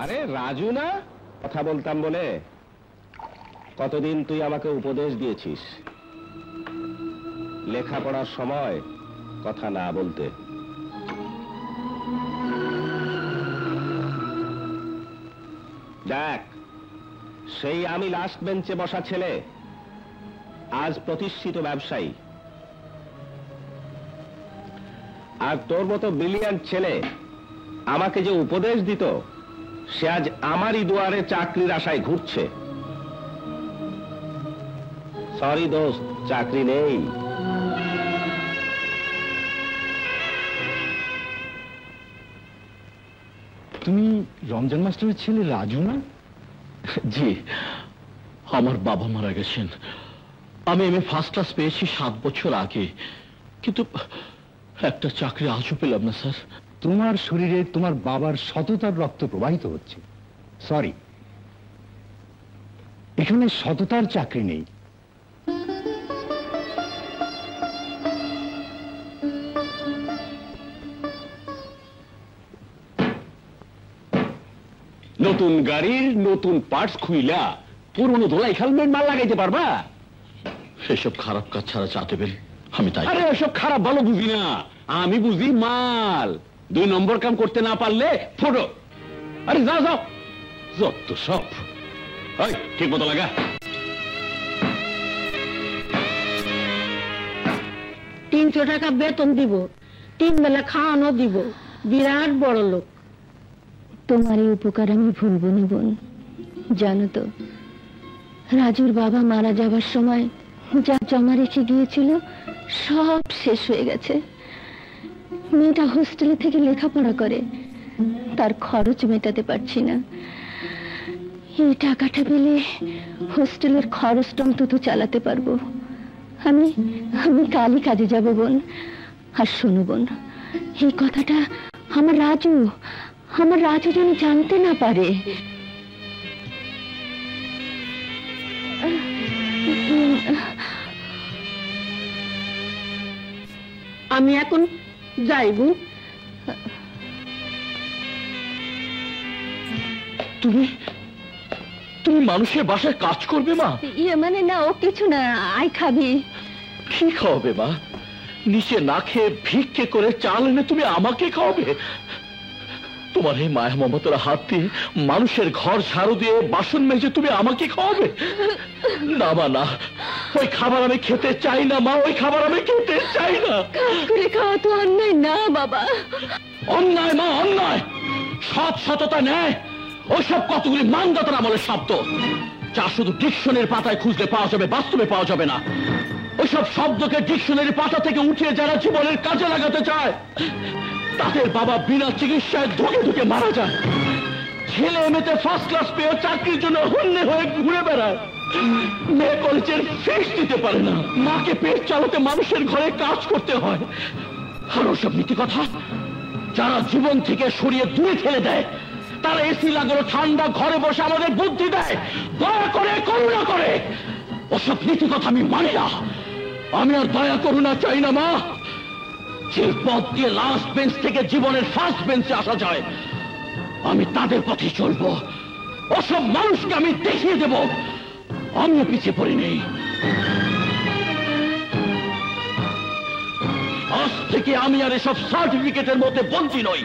আরে রাজু না, কথা বলতাম বলে কতদিন তুই আমাকে উপদেশ দিয়েছিস লেখাপড়ার সময় কথা না বলতে। দেখ, সেই আমি লাস্ট বেঞ্চে বসা ছেলে আজ প্রতিষ্ঠিত ব্যবসায়ী, আর তোর মতো ব্রিলিয়ান্ট ছেলে আমাকে যে উপদেশ দিত সে আজ আমারই দুয়ারে চাকরির আশায় ঘুরছে। সরি দোস্ত, চাকরি নেই। তুমি রমজান মাস্টারের ছেলে রাজু না? জি, আমার বাবা মারা গেছেন। আমি এমএ ফার্স্ট ক্লাস পেয়েছি 7 বছর আগে, কিন্তু একটা চাকরি আজও পেলাম না স্যার। তোমার শরীরে তোমার বাবার সততার রক্ত প্রবাহিত হচ্ছে। সরি, এখানে সততার চাকরি নেই। নতুন গাড়ির নতুন পার্টস খুইলা পুরনো ধোলাই হেলমেট মাল লাগাইতে পারবা? সেসব খারাপ কাজ ছাড়া চা দেবেন আমি তাই। আরে এসব খারাপ ভালো বুঝি না, আমি বুঝি মাল। 2 নম্বর কাম করতে না পারলে ফটো। আরে যাও যাও, যত সব। ঠিক মতো লাগা। 300 টাকা বেতন দিব, 3 বেলা খাওয়ানো দিব, বিরাট বড় লোক। তোমার এই উপকার আমি ভুলব না বোন। জানো তো, রাজুর বাবা মারা যাবার সময় যা জমা রেখে গিয়েছিল সব শেষ হয়ে গেছে। মেয়েটা হোস্টেলে থেকে লেখাপড়া করে, তার খরচ মেটাতে পারছি না। এই টাকাটা পেলে হোস্টেলের খরচটা অন্তত চালাতে পারবো। আমি আমি কালই কাজে যাব বোন। আর শোনো বোন, এই কথাটা আমার রাজু যেন জানতে না পারে। আমি এখন যাইব। তুমি তুমি মানুষের বাসায় কাজ করবে মা? মানে না, ও কিছু না। আই খাবি? কি খাওয়াবে মা? নিচে না খেয়ে ভিক্ষে করে চাল এনে তুমি আমাকে খাওয়াবে? তোমার এই মায়া মমতার হাত দিয়ে মানুষের ঘর ঝাড়ু দিয়ে বাসন মেজে তুমি আমাকে খাওয়াবে? না মা, না, ওই খাবার আমি খেতে চাই না মা, ওই খাবার আমি খেতে চাই না। কাজ করে খাওয়া তো অন্যায় না বাবা। অন্যায় মা, অন্যায়। সততা নেয় ওইসব কতগুলি মানদাতার আমলের শব্দ, যা শুধু ডিকশনারির পাতায় খুঁজলে পাওয়া যাবে, বাস্তবে পাওয়া যাবে না। ওইসব শব্দকে ডিকশনারি পাতা থেকে উঠিয়ে যারা জীবনের কাজে লাগাতে চায়, তাদের বাবা বিনা চিকিৎসায় ধুকে ধুকে মারা যায়। ছেলে এমএতে ফার্স্ট ক্লাস পেয়ে চাকরির জন্য হন্যে হয়ে ঘুরে বেড়ায়। মেয়ে কলেজের ফিস দিতে পারে না, মাকে পেট চালাতে মানুষের ঘরে কাজ করতে হয়। আর ওসব নীতি কথা যারা জীবন থেকে সরিয়ে দূরে ঠেলে দেয়, তারা এসি লাগানো ঠান্ডা ঘরে বসে আমাদের বুদ্ধি দেয়, দয়া করে, করুণা করে। ওসব নীতি কথা আমি মানি না। আমি আর দয়া করুণা চাই না মা। যে পথ দিয়ে লাস্ট বেঞ্চ থেকে জীবনের ফার্স্ট বেঞ্চে আসা যায়, আমি তাদের পথে চলবো। ওসব মানুষকে আমি দেখিয়ে দেব আমিও পিছিয়ে পড়ি নেই। আজ থেকে আমি আর এসব সার্টিফিকেটের মধ্যে বন্দী নই।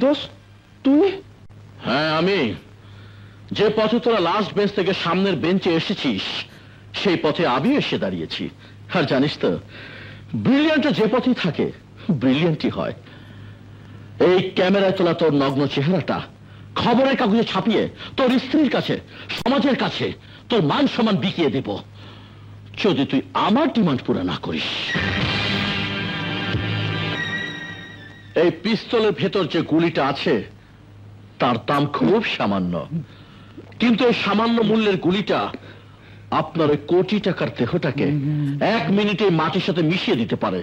দোস্ত তুই? হ্যাঁ আমি। যে পথে তোরা লাস্ট বেঞ্চ থেকে সামনের বেঞ্চে এসেছিস, সেই পথে আমি এসে দাঁড়িয়েছি। আর জানিস তো, ব্রিলিয়ান্টও যে পথেই থাকে ব্রিলিয়ান্টই হয়। এই ক্যামেরায় তোলা তোর নগ্ন চেহারাটা খবরের কাগজে ছাপিয়ে তোর স্ত্রীর কাছে, সমাজের কাছে তোর মান সম্মান বিকিয়ে দেব, যদি তুই আমার ডিমান্ড পুরো না করিস। এই পিস্তলের ভেতর যে গুলিটা আছে তার দাম খুব সামান্য, কিন্তু এই সামান্য মূল্যের গুলিটা আপনার ওই কোটি টাকার দেহটাকে 1 মিনিটে মাটির সাথে মিশিয়ে দিতে পারে।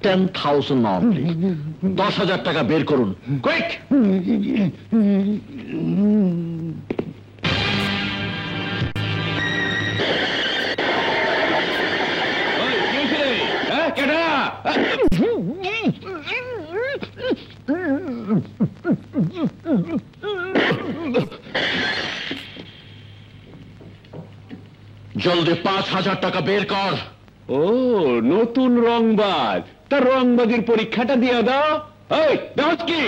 10,000 অনলি। 10,000 টাকা বের করুন, কুইক। জলদি 5,000 টাকা বের কর। ও নতুন রংবাজ, তা রংবাজির পরীক্ষাটা দিয়ে দাও। এই দাও কি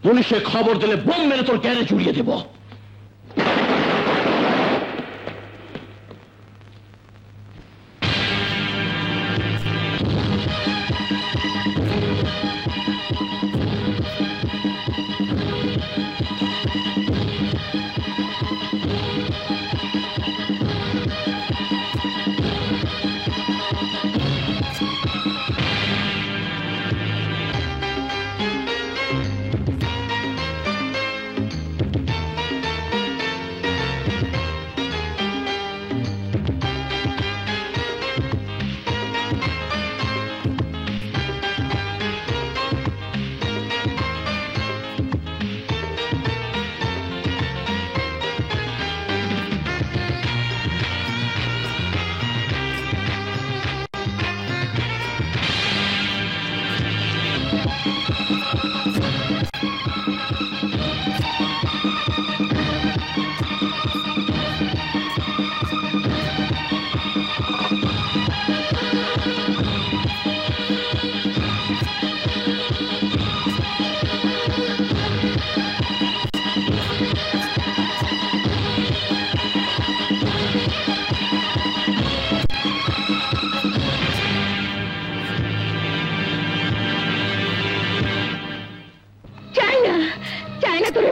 পুলিশে খবর দিলে বোম মেরে তোর গ্যারেজ উড়িয়ে দেব।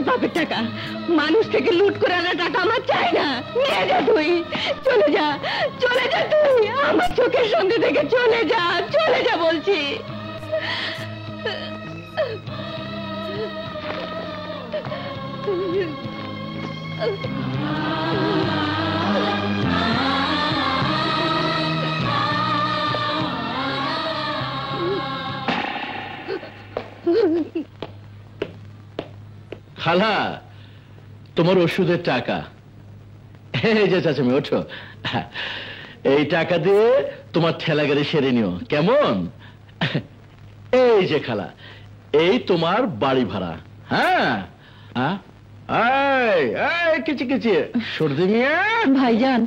বাপের টাকা, মানুষ থেকে লুট করে আনা টাকা আমার চাই না। নিয়ে যা তুই, চলে যা, চলে যা তুই, আমার চোখের সামনে থেকে চলে যা, চলে যা বলছি। খালা, তোমার ওষুধের টাকা। এই যে চাচামি, ওঠো। এই টাকা দিয়ে তোমার ঠেলা গাড়ি সেরে নিও, কেমন? এই যে খালা, এই তোমার বাড়ি ভাড়া। হ্যাঁ, কিচি কিচি সর্দি মিয়া। ভাইজান,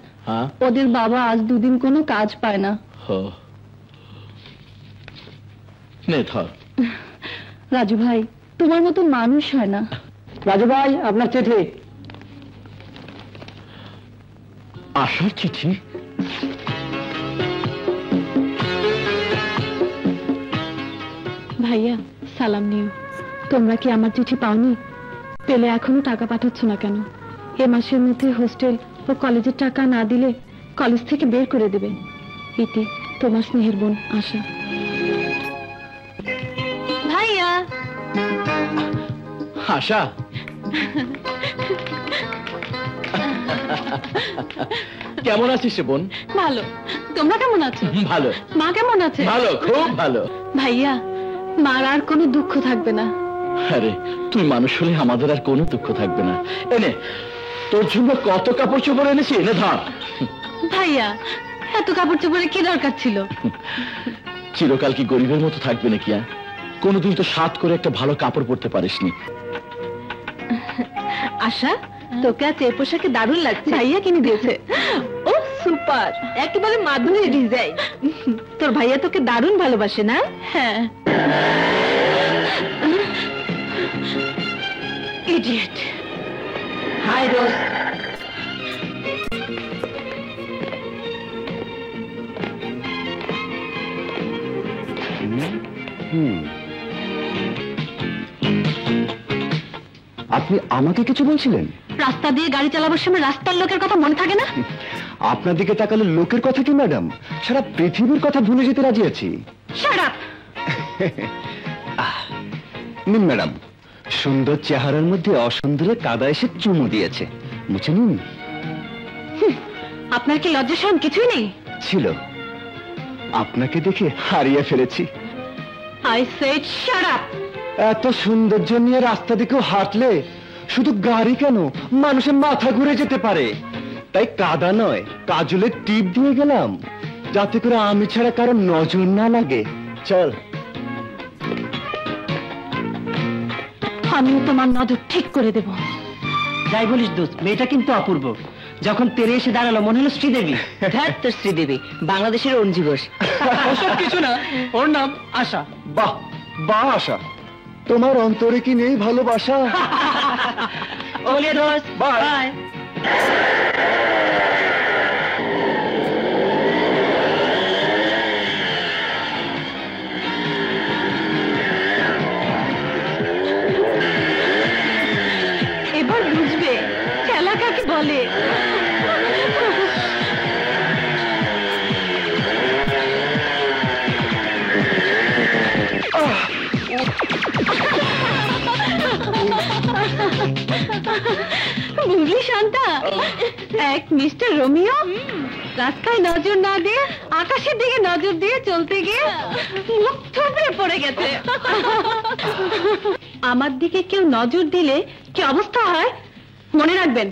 ওদের বাবা আজ দুদিন কোনো কাজ পায় না। নে ধর। রাজু ভাই, তোমার মতো মানুষ হয় না। রাজু ভাই, আপনার চিঠি। আশার চিঠি? ভাইয়া, সালাম নিও। তোমরা কি আমার চিঠি পাওনি? পেলে এখনো টাকা পাঠাচ্ছ না কেন? এ মাসের মধ্যে হোস্টেল ও কলেজের টাকা না দিলে কলেজ থেকে বের করে দেবে। ইতি, তোমার স্নেহের বোন আশা। ভাইয়া। আশা, কেমন আছিস বোন? ভালো। তোমরা কেমন আছো? ভালো। মা কেমন আছে? ভালো, খুব ভালো। ভাইয়া, মার আর কোনো দুঃখ থাকবে না। আরে, তুই মানুষ হলে আমাদের আর কোনো দুঃখ থাকবে না। এনে তোর জন্য কত কাপড় চোপড় এনেছি, এনে ধর। ভাইয়া, এত কাপড় চোপড়ে কি দরকার ছিল? চিরকাল কি গরিবের মতো থাকবে নাকি? কোনোদিন তো সাত করে একটা ভালো কাপড় পরতে পারিসনি। আশা, তোকে আজ এই পোশাকে দারুণ লাগছে। ভাইয়া কিনে দিয়েছে। ও সুপার, একেবারে মাধুরী ডিজাইন। তোর ভাইয়া তোকে দারুণ ভালোবাসে না? হ্যাঁ। ইডিয়েট। হাই রোজ। আপনি আমাকে কিছু বলছিলেন? রাস্তা দিয়ে গাড়ি চালাবার সময় রাস্তার লোকের কথা মনে থাকে না? আপনার দিকে তাকালে লোকের কথা কি ম্যাডাম? সারা পৃথিবীর কথা ভুলে যেতে রাজি আছি। Shut up. নিন ম্যাডাম, সুন্দর চেহারার মধ্যে অসুন্দরে কাদা এসে চুমু দিয়েছে, মুছে নিন। আপনার কি লজ্জা শরম কিছুই নেই? ছিল, আপনাকে দেখে হারিয়ে ফেলেছি। I said shut up. এত সৌন্দর্য নিয়ে রাস্তা দিকেও হাঁটলে শুধু গাড়ি কেন, মানুষের মাথা ঘুরে যেতে পারে। তাই কাদা নয়, কাজলের টিপ দিয়ে গেলাম, যাতে করে আমি ছাড়া কারো নজর না লাগে। চল। আমিও তোমার নজর ঠিক করে দেব। যাই বলিস দোস্ত, মেয়েটা কিন্তু অপূর্ব। যখন তেরে এসে দাঁড়ালো মনে হলো শ্রীদেবী। ধ্যাত তোর শ্রীদেবী, বাংলাদেশের অঞ্জি ঘোষ। ওসব কিছু না, ওর নাম আশা। বাহ বাহ আশা, তোমার অন্তরে কি নেই ভালোবাসা? ওলিয়া দোস্ত, বাই। এবার বুঝবে খেলা কাকে বলে। বুঝলি শান্তা, এক মিস্টার রোমিও রাস্তায় নজর না দিয়ে আকাশের দিকে নজর দিয়ে চলতে গিয়ে মুখ থুবড়ে পড়ে গেছে। আমার দিকে কেউ নজর দিলে কি অবস্থা হয় মনে রাখবেন।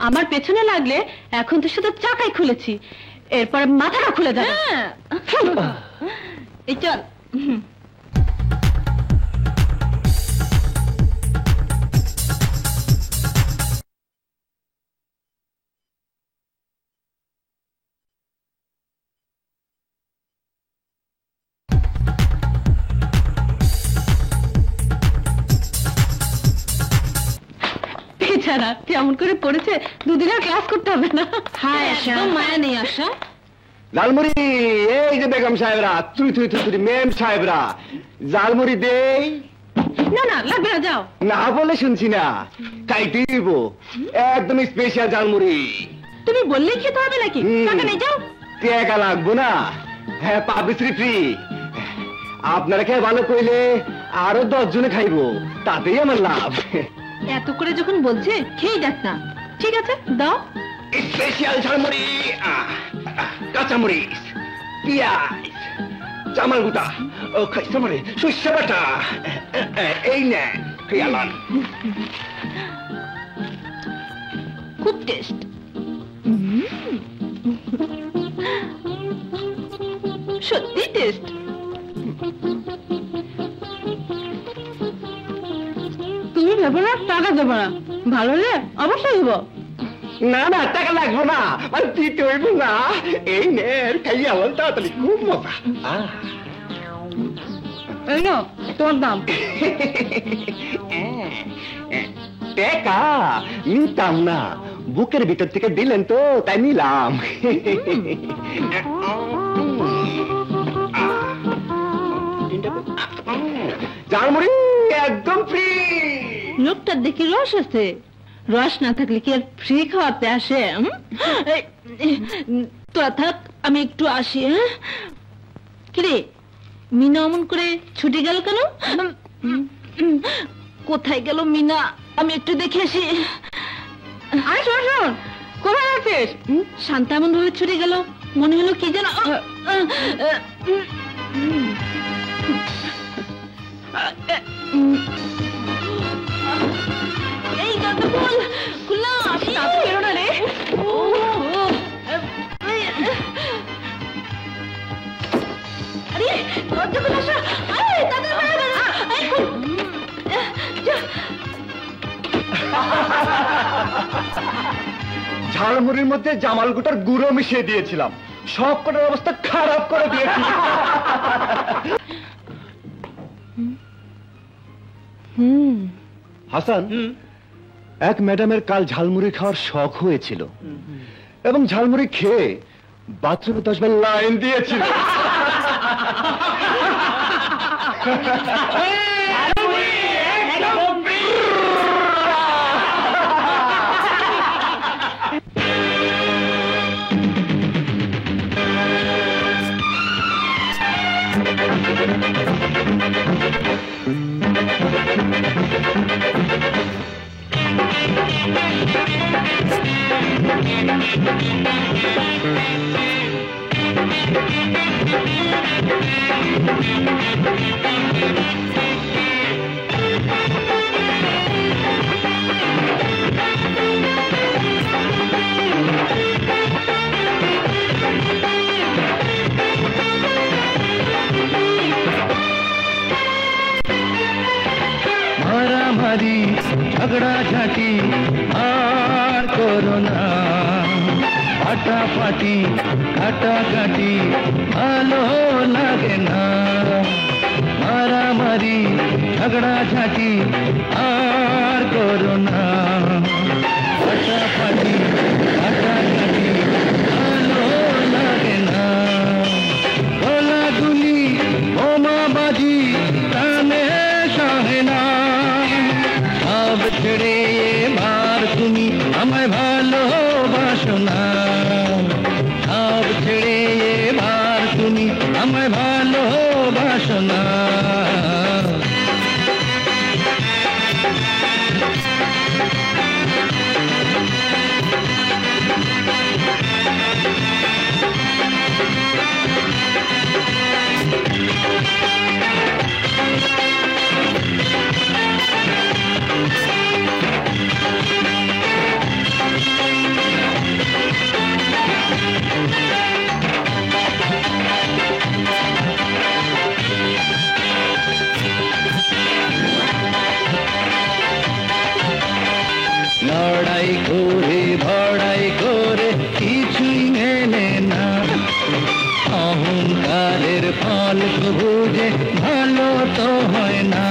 আমার পেছনে লাগলে এখন তো শুধু চাকাই খুলেছি, এরপর মাথাটা খুলে যাবে। এই চল। বেচারা কেমন করে পড়েছে, দুদিন আর ক্লাস করতে হবে না। হ্যাঁ একদম মায়া নেই আশা। জালমুড়ি, এই যে বেগম সাহেবরা, তুই তুই তুই তুই মেম সাহেবরা, জালমুড়ি দেই। না না লাগবে না, যাও। না বলে শুনছি না, খাইতে দিব, একদম স্পেশাল জালমুড়ি। তুমি বললেই খেতে হবে নাকি? টাকা নেই, যাও। টাকা লাগবো না, হ্যাঁ পাবলিসিটি ফ্রি। আপনারা খেয়ে ভালো কইলে আরো 10 জনে খাইবো, তাতেই আমার লাভ। এত করে যখন বলছে খেয়ে দেখ না। ঠিক আছে দাও। স্পেশাল ঝালমুড়ি, কাঁচামরিচ, পেঁয়াজ, চামাল গুটা, ও খাইছে মানে সর্ষে বাটা, এই নেন খেয়ালান। খুব টেস্ট। সত্যি টেস্ট। তুমি ভেবো না টাকা দেবো না, ভালো হলে অবশ্যই দেবো। না না টাকা লাগবো না, মানে দিতে হইব না, এই নেন খাইয়ালান তাড়াতাড়ি, খুব মজা। এই নাও তোমার দাম। টাকা নিতাম না, বুকের ভিতর থেকে দিলেন তো তাই নিলাম। ঝালমুড়ি একদম ফ্রি। লোকটার দেখি রস আছে, রস না থাকলে কি আর ফ্রি খাওয়াতে আসে? তোরা থাক, আমি একটু আসি। কিরে মিনা অমন করে ছুটে গেল কেন? কোথায় গেল মিনা? আমি একটু দেখে আসি। আরে শোন শোন, কোথায় আছিস? শান্তা এমন ভাবে ছুটে গেল, মনে হলো কি যেন। এই দরজা খোল, খুললাম। তাতে বেরো না রে। আরে দরজা খোল আসা। আরে তাতে বেরো না। ঝালমুড়ির মধ্যে জামাল গুটার গুঁড়ো মিশিয়ে দিয়েছিলাম, সব কটার অবস্থা খারাপ করে দিয়েছি। হাসান, এক ম্যাডামের কাল ঝালমুড়ি খাওয়ার শখ হয়েছিল এবং ঝালমুড়ি খেয়ে বাথরুমে 10 বার লাইন দিয়েছিল। মারামারি ঝগড়া ঝাঁটি আর করো না, ফাটাফাটি কাটাকাটি ভালো লাগে না। মারামারি ঝগড়া ঝাঁটি আর করো না, ফাটাফাটি কাটাকাটি ভালো লাগে না। গোলাগুলি বোমাবাজি প্রাণে সহে না, সব ছেড়ে এবার তুমি আমায় ভালোবাসো না। সব ছেড়ে এবার তুমি আমায় ভালোবাসো না। লড়াই করে ভড়াই করে কিছুই মেলে না, অহংকারের ফল বুঝে ভালো তো হয় না।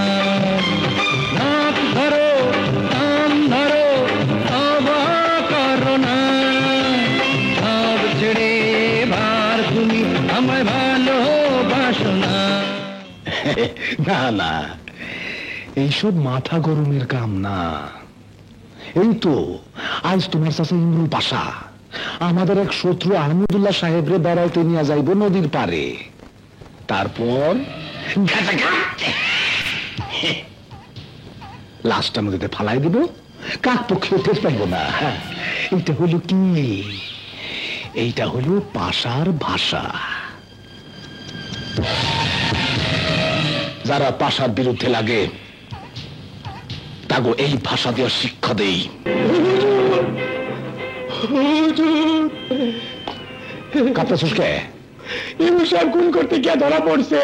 নাক ধরো কান ধরো তবা করো না, সব ছেড়ে এবার তুমি আমায় ভালোবাসো না। না না, এইসব মাথা গরমের কাম না। এই তো আজ তোমার চাচা ইমরুল পাশা আমাদের এক শত্রু আহমদুল্লাহ সাহেবরে বেড়াইতে নিয়ে যাইব নদীর পারে, তারপর লাশটা নদীতে ফালাই দিব, কাক পক্ষে টের পাইব না। এইটা হলো কি? এইটা হলো পাশার ভাষা। যারা পাশার বিরুদ্ধে লাগে তাগো এই ভাষা দিয়ে শিক্ষা দেই। কাঁপতেছিস কে? ইমরুল সাহেব খুন করতে গিয়ে ধরা পড়ছে।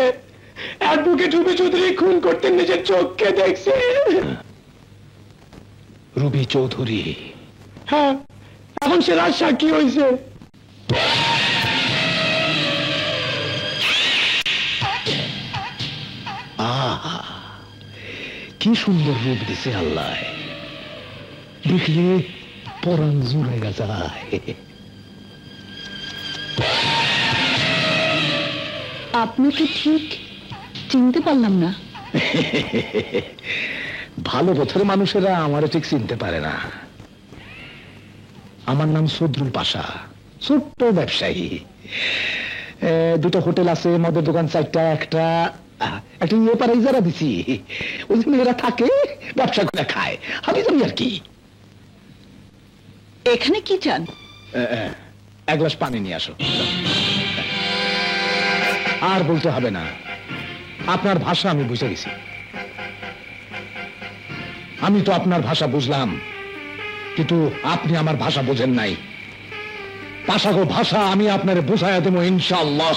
অ্যাডভোকেট রুবি চৌধুরী খুন করতে নিজের চোখকে দেখছে। রুবি চৌধুরী? হ্যাঁ, এখন সে রাজ সাক্ষী হয়েছে। আহা, কি সুন্দর রূপ দিছে আল্লাহ, দেখলে পরাণ জুড়াইয়া যায়। আপনাকে ঠিক চিনতে পারলাম না। ভালো পথের মানুষেরা আমারও ঠিক চিনতে পারে না। আমার নাম সদরুল পাশা, ছোট্ট ব্যবসায়ী। দুটো হোটেল আছে, মদের দোকান চারটা, একটা ইয়ে পাড়া ইজারা দিছি। ওই জন্য এরা থাকে, ব্যবসা করে খায়, আমি জানি আর কি। এখানে কি চান? এক গ্লাস পানি নিয়ে আসো। আর বলতে হবে না, আপনার ভাষা আমি বুঝে গেছি। আমি তো আপনার ভাষা বুঝলাম, কিন্তু আপনি আমার ভাষা বোঝেন নাই। পাশাগো ভাষা আমি আপনার বোঝাইয়া দেবো ইনশাআল্লাহ।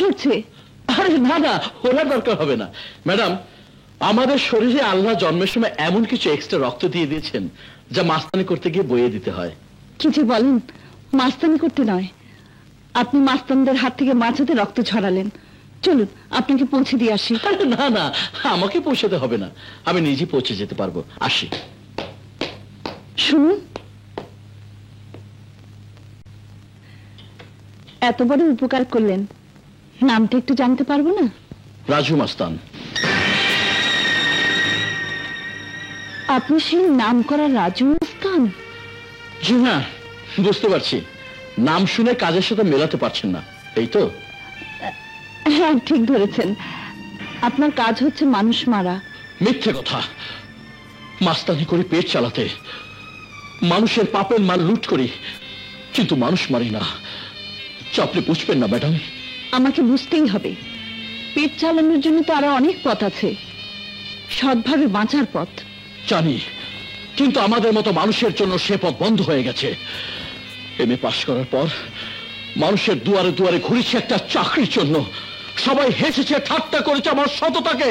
সরছে। আরে না না, ওনার দরকার হবে না ম্যাডাম। আমাদের শরীরে আল্লাহ জন্মের সময় এমন কিছু এক্সট্রা রক্ত দিয়ে দিয়েছেন যা মাস্তানি করতে গিয়ে বইয়ে দিতে হয়। কি যে বলেন, মাস্তানি করতে নয়, আপনি মাস্তানদের হাত থেকে মাঝাতে রক্ত ছড়ালেন। চলুন আপনাকে পৌঁছে দিয়ে আসি। আরে না না, আমাকে পৌঁছাতে হবে না, আমি নিজে পৌঁছে যেতে পারবো। আসি। শুনুন, এত বড় উপকার করলেন, নামটা একটু জানতে পারবো না? রাজু মাস্তান। আপনি সেই নাম করা রাজু মাস্তান? জি না, বুঝতে পারছি, নাম শুনে কাজের সাথে মেলাতে পারছেন না, এই তো? হ্যাঁ, ঠিক ধরেছেন। আপনার কাজ হচ্ছে মানুষ মারা। মিথ্যে কথা। মাস্তানি করে পেট চালাতে, মানুষের পাপের মাল লুট করি, কিন্তু মানুষ মারি না। আপনি বুঝবেন না ম্যাডাম। আমাকে বুঝতেই হবে, পেট চালানোর জন্য তো আরো অনেক পথ আছে, সৎভাবে বাঁচার পথ। জানি, কিন্তু আমাদের মতো মানুষের জন্য সে পথ বন্ধ হয়ে গেছে। এমএ পাশ করার পর মানুষের দুয়ারে দুয়ারে ঘুরেছে একটা চাকরির জন্য। সবাই হেসেছে, ঠাট্টা করেছে আমার সততাকে।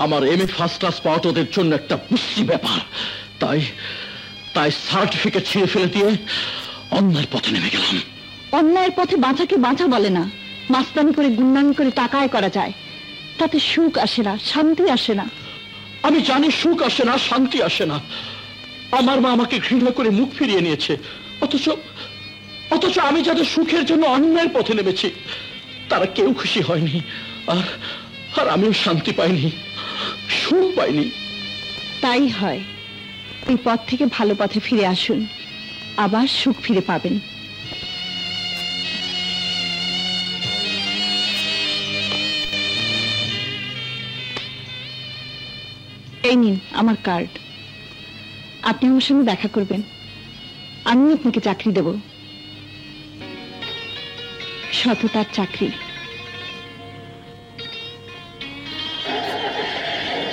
আমার এমএ ফার্স্ট ক্লাস পাওয়া ওদের জন্য একটা পুষ্টি ব্যাপার। তাই তাই সার্টিফিকেট ছিঁড়ে ফেলে দিয়ে অন্যায়ের পথে নেমে গেলাম। অন্যায়ের পথে বাঁচাকে বাঁচা বলে না, মাস্তানি করে গুন্ডামি করে টাকা আয় করা যায়, তাতে সুখ আসে না, শান্তি আসে না। আমি জানি সুখ আসে না, শান্তি আসে না। আমার মা আমাকে ঘৃণা করে মুখ ফিরিয়ে নিয়েছে, অথচ অথচ আমি যাদের সুখের জন্য অন্যায়ের পথে নেমেছি তারা কেউ খুশি হয়নি, আর আর আমিও শান্তি পাইনি, সুখ পাইনি। তাই হয়, এই পথ থেকে ভালো পথে ফিরে আসুন, আবার সুখ ফিরে পাবেন। এই নিন আমার কার্ড, আপনি আমার সঙ্গে দেখা করবেন, আমি আপনাকে চাকরি দেব, সততার চাকরি।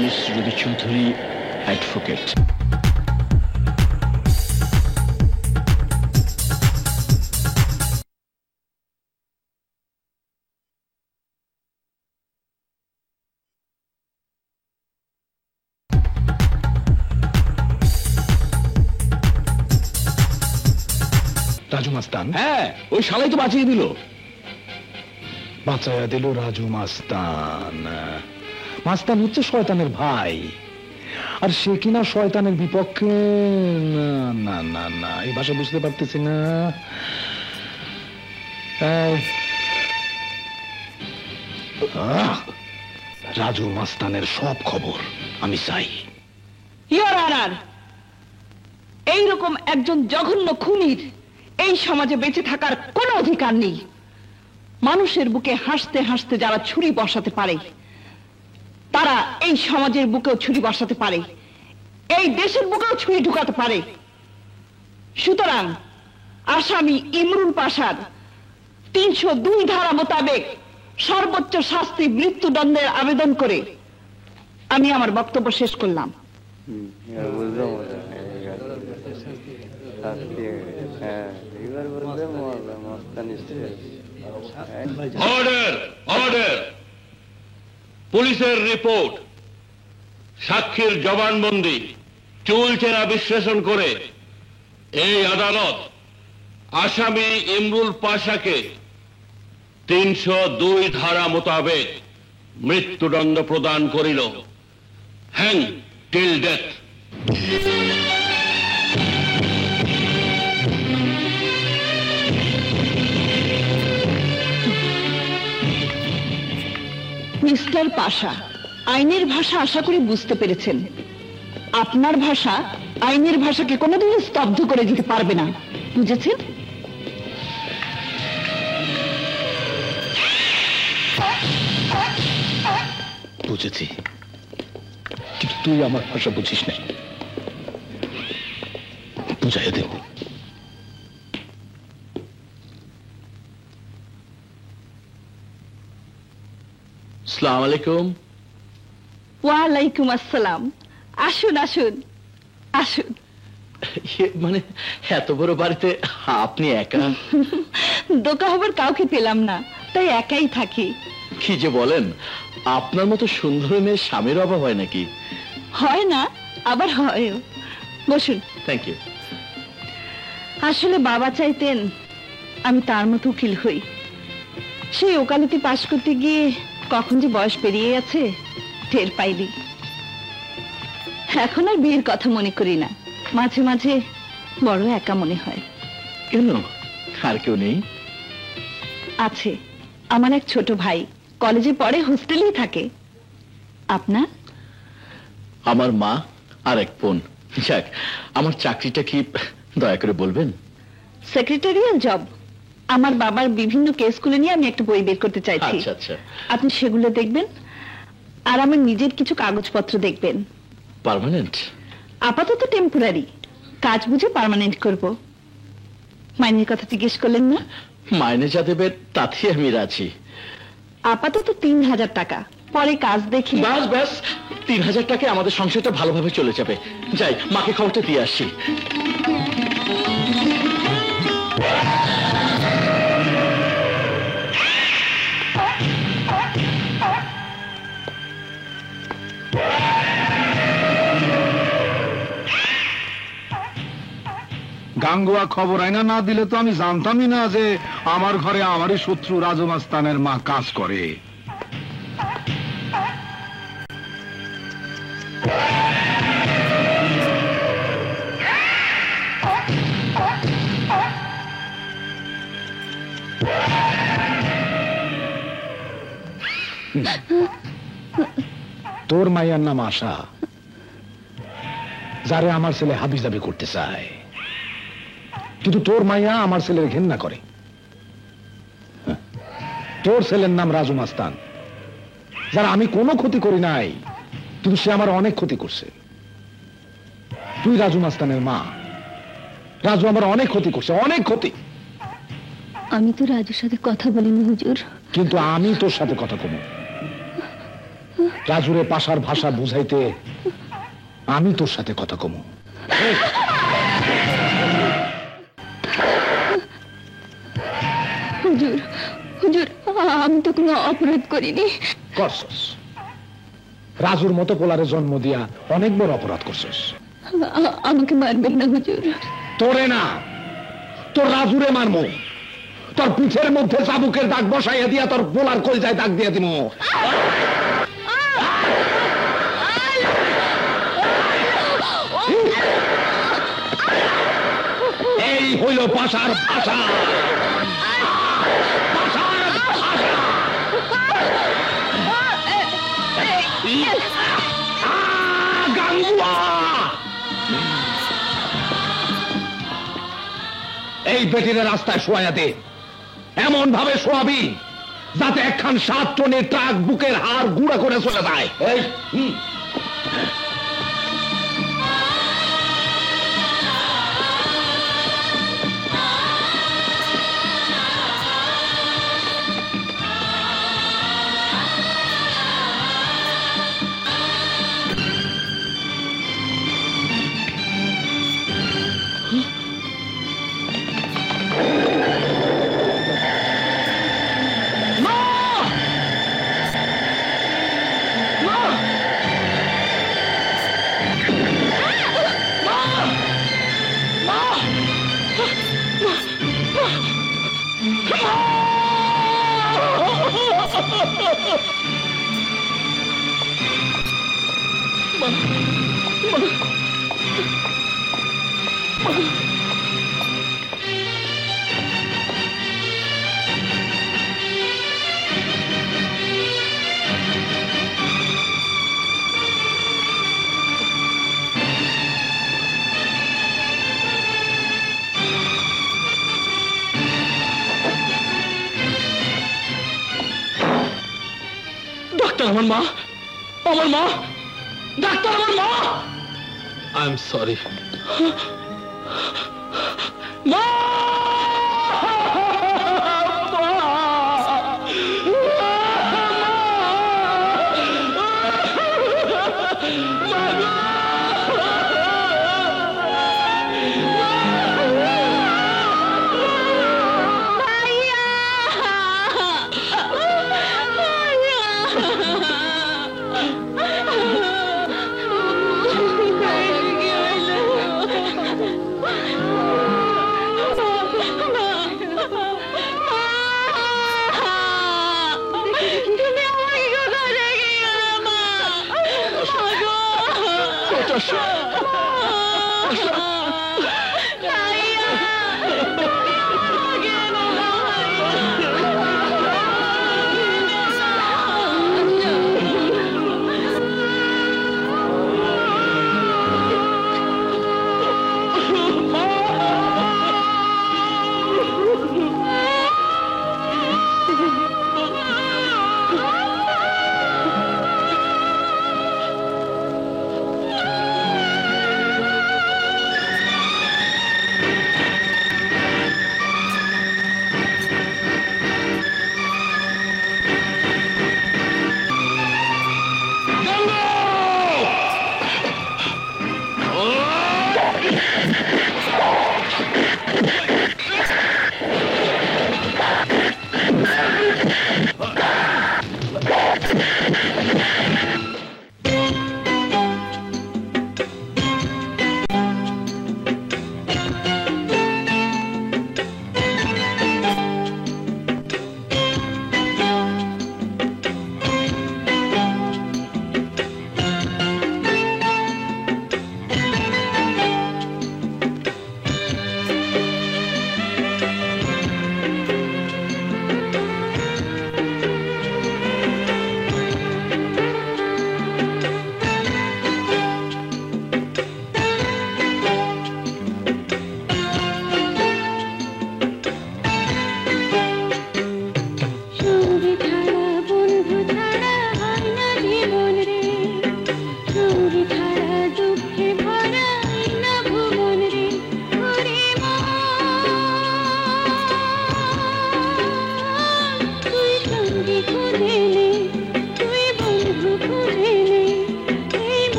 মিস রবি চৌধুরী, অ্যাডভোকেট। রাজু মাস্তান? হ্যাঁ, ওই শালাই তো বাঁচিয়ে দিল। বাঁচাইয়া দিল রাজু মাস্তান। মাস্তান হচ্ছে শয়তানের ভাই, আর সে কিনা শয়তানের বিপক্ষে। না না না না, এই ভাষা বুঝতে পারতেছি না। রাজু মাস্তানের সব খবর আমি চাই। ইওর অনার, এইরকম একজন জঘন্য খুনির এই সমাজে বেঁচে থাকার কোনো অধিকার নেই। মানুষের বুকে হাসতে হাসতে যারা ছুরি বসাতে পারে, তারা এই সমাজের বুকেও ছুরি বসাতে পারে, এই দেশের বুকেও ছুরি ঢুকাতে পারে। সুতরাং আসামি ইমরুল পাশার 302 ধারা মোতাবেক সর্বোচ্চ শাস্তি মৃত্যুদণ্ডের আবেদন করে আমি আমার বক্তব্য শেষ করলাম। Order, order. পুলিশের রিপোর্ট, সাক্ষীর জবানবন্দি, চুল চেনা বিশ্লেষণ করে এই আদালত আসামি ইমরুল পাশাকে 302 ধারা মোতাবেক মৃত্যুদণ্ড প্রদান করিল। Hang till death. মিস্টার পাশা, আইনের ভাষা আশা করি বুঝতে পেরেছেন। আপনার ভাষা আইনের ভাষাকে কোনোদিন স্তব্ধ করে দিতে পারবে না, বুঝেছেন? বুঝেছি, কিন্তু তুই আমার ভাষা বুঝিস না, বুঝাই দেব। আসসালামু আলাইকুম। ওয়ালাইকুম আসসালাম। আসুন আসুন আসুন। মানে এত বড় বাড়িতে আপনি একা? দোকা হবার কাউকে পেলাম না, তাই একাই থাকি। কি যে বলেন, আপনার মতো সুন্দর মেয়ের স্বামীর অভাব হয় নাকি? হয় না, আবার হয়ও। বসুন। Thank you. আসলে বাবা চাইতেন আমি তার মতো উকিল হই। সেই ওকালতি পাশ করতে গিয়ে কখন যে বয়স পেরিয়ে গেছে টের পাইনি। এখন আর বিয়ের কথা মনে করি না, মাঝে মাঝে বড় একা মনে হয়। কেন, আর কেউ নেই? আছে, আমার এক ছোট ভাই, কলেজে পড়ে, হোস্টেলেই থাকে। আপনার? আমার মা আর এক বোন। যাক, আমার চাকরিটা কি দয়া করে বলবেন? Secretarial job. আমার বাবার বিভিন্ন কেসগুলো নিয়ে আমি একটা বই বের করতে চাইছি। আচ্ছা আচ্ছা। আপনি সেগুলো দেখবেন, আর আমার নিজের কিছু কাগজপত্র দেখবেন। পার্মানেন্ট? আপাতত টেম্পোরারি, কাজ বুঝে পার্মানেন্ট করব। মাইনের কথা জিজ্ঞেস করলেন না? মাইনে যা দেবে তাতে আমি রাজি। আপাতত 3000 টাকা, পরে কাজ দেখি। ব্যাস ব্যাস, 3000 টাকায় আমাদের সংসারটা ভালোভাবে চলে যাবে। যাই, মাকে খবরটা দিয়ে আসি। গাঙ্গুয়া খবর আইনা না দিলে তো আমি জানতামই না যে আমার ঘরে আমারই শত্রু রাজু মাস্তানের মা কাজ করে। তোর মাইয়ার নাম আশা, যারে আমার ছেলে হাবিজাবি করতে চায়, কিন্তু তোর মাইয়া আমার ছেলের ঘেন্না করে। তোর ছেলের নাম রাজু মাস্তান, যারা আমি কোনো ক্ষতি করি নাই, কিন্তু সে আমার অনেক ক্ষতি করছে। তুই রাজু মাস্তানের মা, রাজু আমার অনেক ক্ষতি করছে, অনেক ক্ষতি। আমি তো রাজুর সাথে কথা বলিনি হুজুর। কিন্তু আমি তোর সাথে কথা কম। রাজুরে পাশার ভাষা বুঝাইতে আমি তোর সাথে কথা কম। হুজুর, হুজুর, আমি তো কোনো অপরাধ করিনি। করছস, রাজুর মতো পোলারে জন্ম দিয়া অনেক বড় অপরাধ করছস। আমাকে মারবেন না হুজুর। তোরে না, তোর রাজুরে মারমু। তোর পিঠের মধ্যে চাবুকের দাগ বসাইয়া দিয়া তোর পোলার কলজায় দাগ দিয়া দিমু। এই হইল পাশার ভাষা। এই বেটির রাস্তায় শোয়া দে, এমন ভাবে শোয়াবি যাতে একখান 7 টনের ট্রাক বুকের হাড় গুঁড়া করে চলে যায়। এই ডাক্তার, আমার মা, আমার মা, ডাক্তার, আমার মা। আই এম সরি মা। আসো।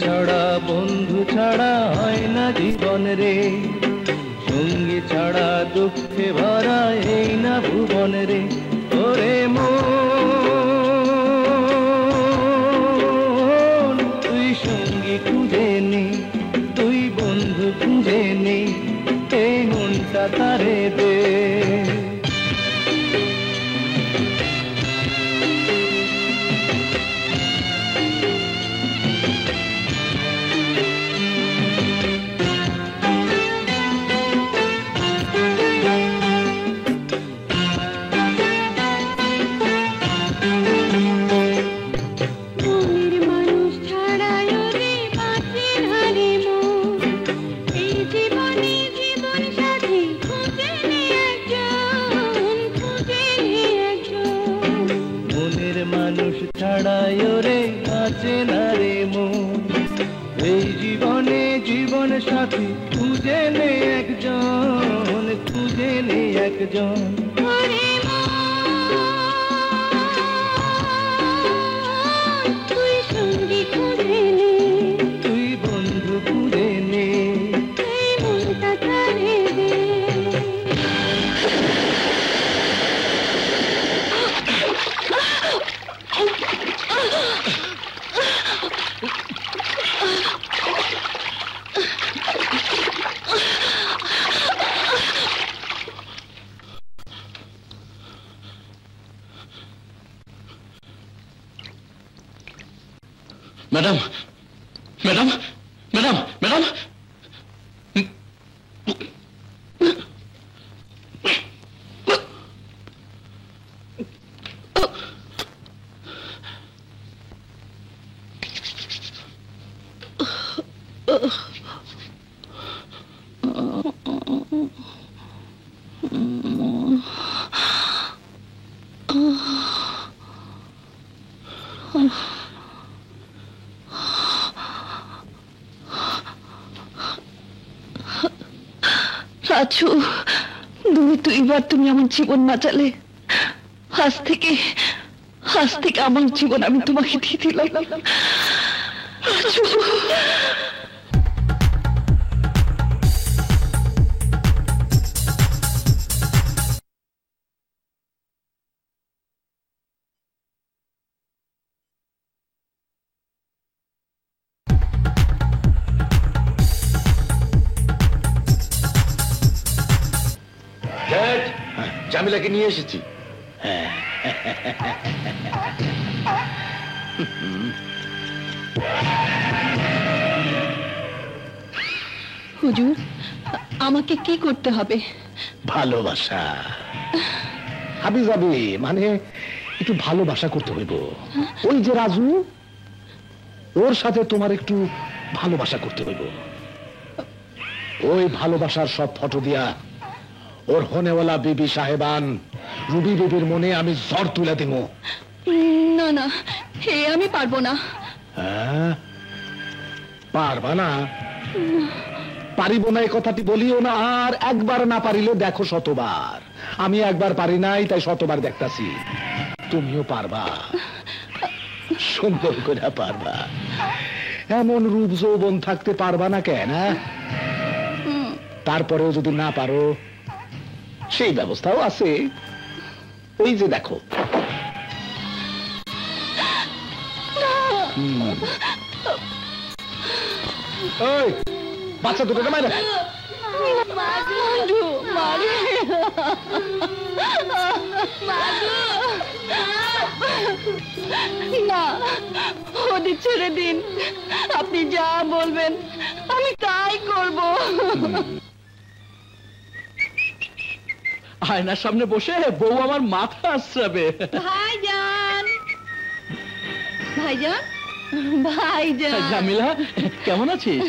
ছাড়া বন্ধু ছাড়া হয় না জীবন রে, সঙ্গী ছাড়া দুঃখে ভরা এই না ভুবন রে। ওরে মন তুই সঙ্গী খুঁজে নে, তুই বন্ধু খুঁজে নে, এই মনটা তারে দে। মানুষ ছাড়াই ওরে বাঁচে না রে মন, এই জীবনে জীবন সাথী খুঁজে নে একজন, খুঁজে নে একজন। তুই সঙ্গী খুঁজে নে, তুই বন্ধু খুঁজে নে, এই মনটা তারে দে। Madam, madam, madam, madam, Raju, দুইবার তুমি আমার জীবন বাঁচালে। আজ থেকে আমার জীবন আমি তোমাকে দিয়ে দিলাম রাজু। জামিলাকে নিয়ে এসেছি। হুজুর, আমাকে কি করতে হবে? ভালোবাসা হাবিজাবি, মানে একটু ভালোবাসা করতে হইব। ওই যে রাজু, ওর সাথে তোমার একটু ভালোবাসা করতে হইব। ওই ভালোবাসার সব ফটো দিয়া ওর হনেওয়ালা বিবি সাহেবান রুবি বিবির মনে আমি ঝড় তুলে দিব। না না, হে আমি পারবো না। হ্যাঁ, পারবা না? পারিব না এই কথাটি বলিও না। আর একবার না পারিলে দেখো শতবার। আমি একবার পারি নাই, তাই শতবার দেখতাছি। তুমিও পারবা, সুন্দর করে পারবা। এমন রূপ যৌবন থাকতে পারবা না কেন? তারপরেও যদি না পারো, সেই ব্যবস্থাও আছে। ওই যে দেখো। ওই বাচ্চা দুটোকে মারে। না, ওদের ছেড়ে দিন। আপনি যা বলবেন আমি তাই করব। আয়নার সামনে বসে বউ আমার মাথা আশ্রাবে। ভাইজান, ভাইজান, ভাইজান। জামিলা, কেমন আছিস?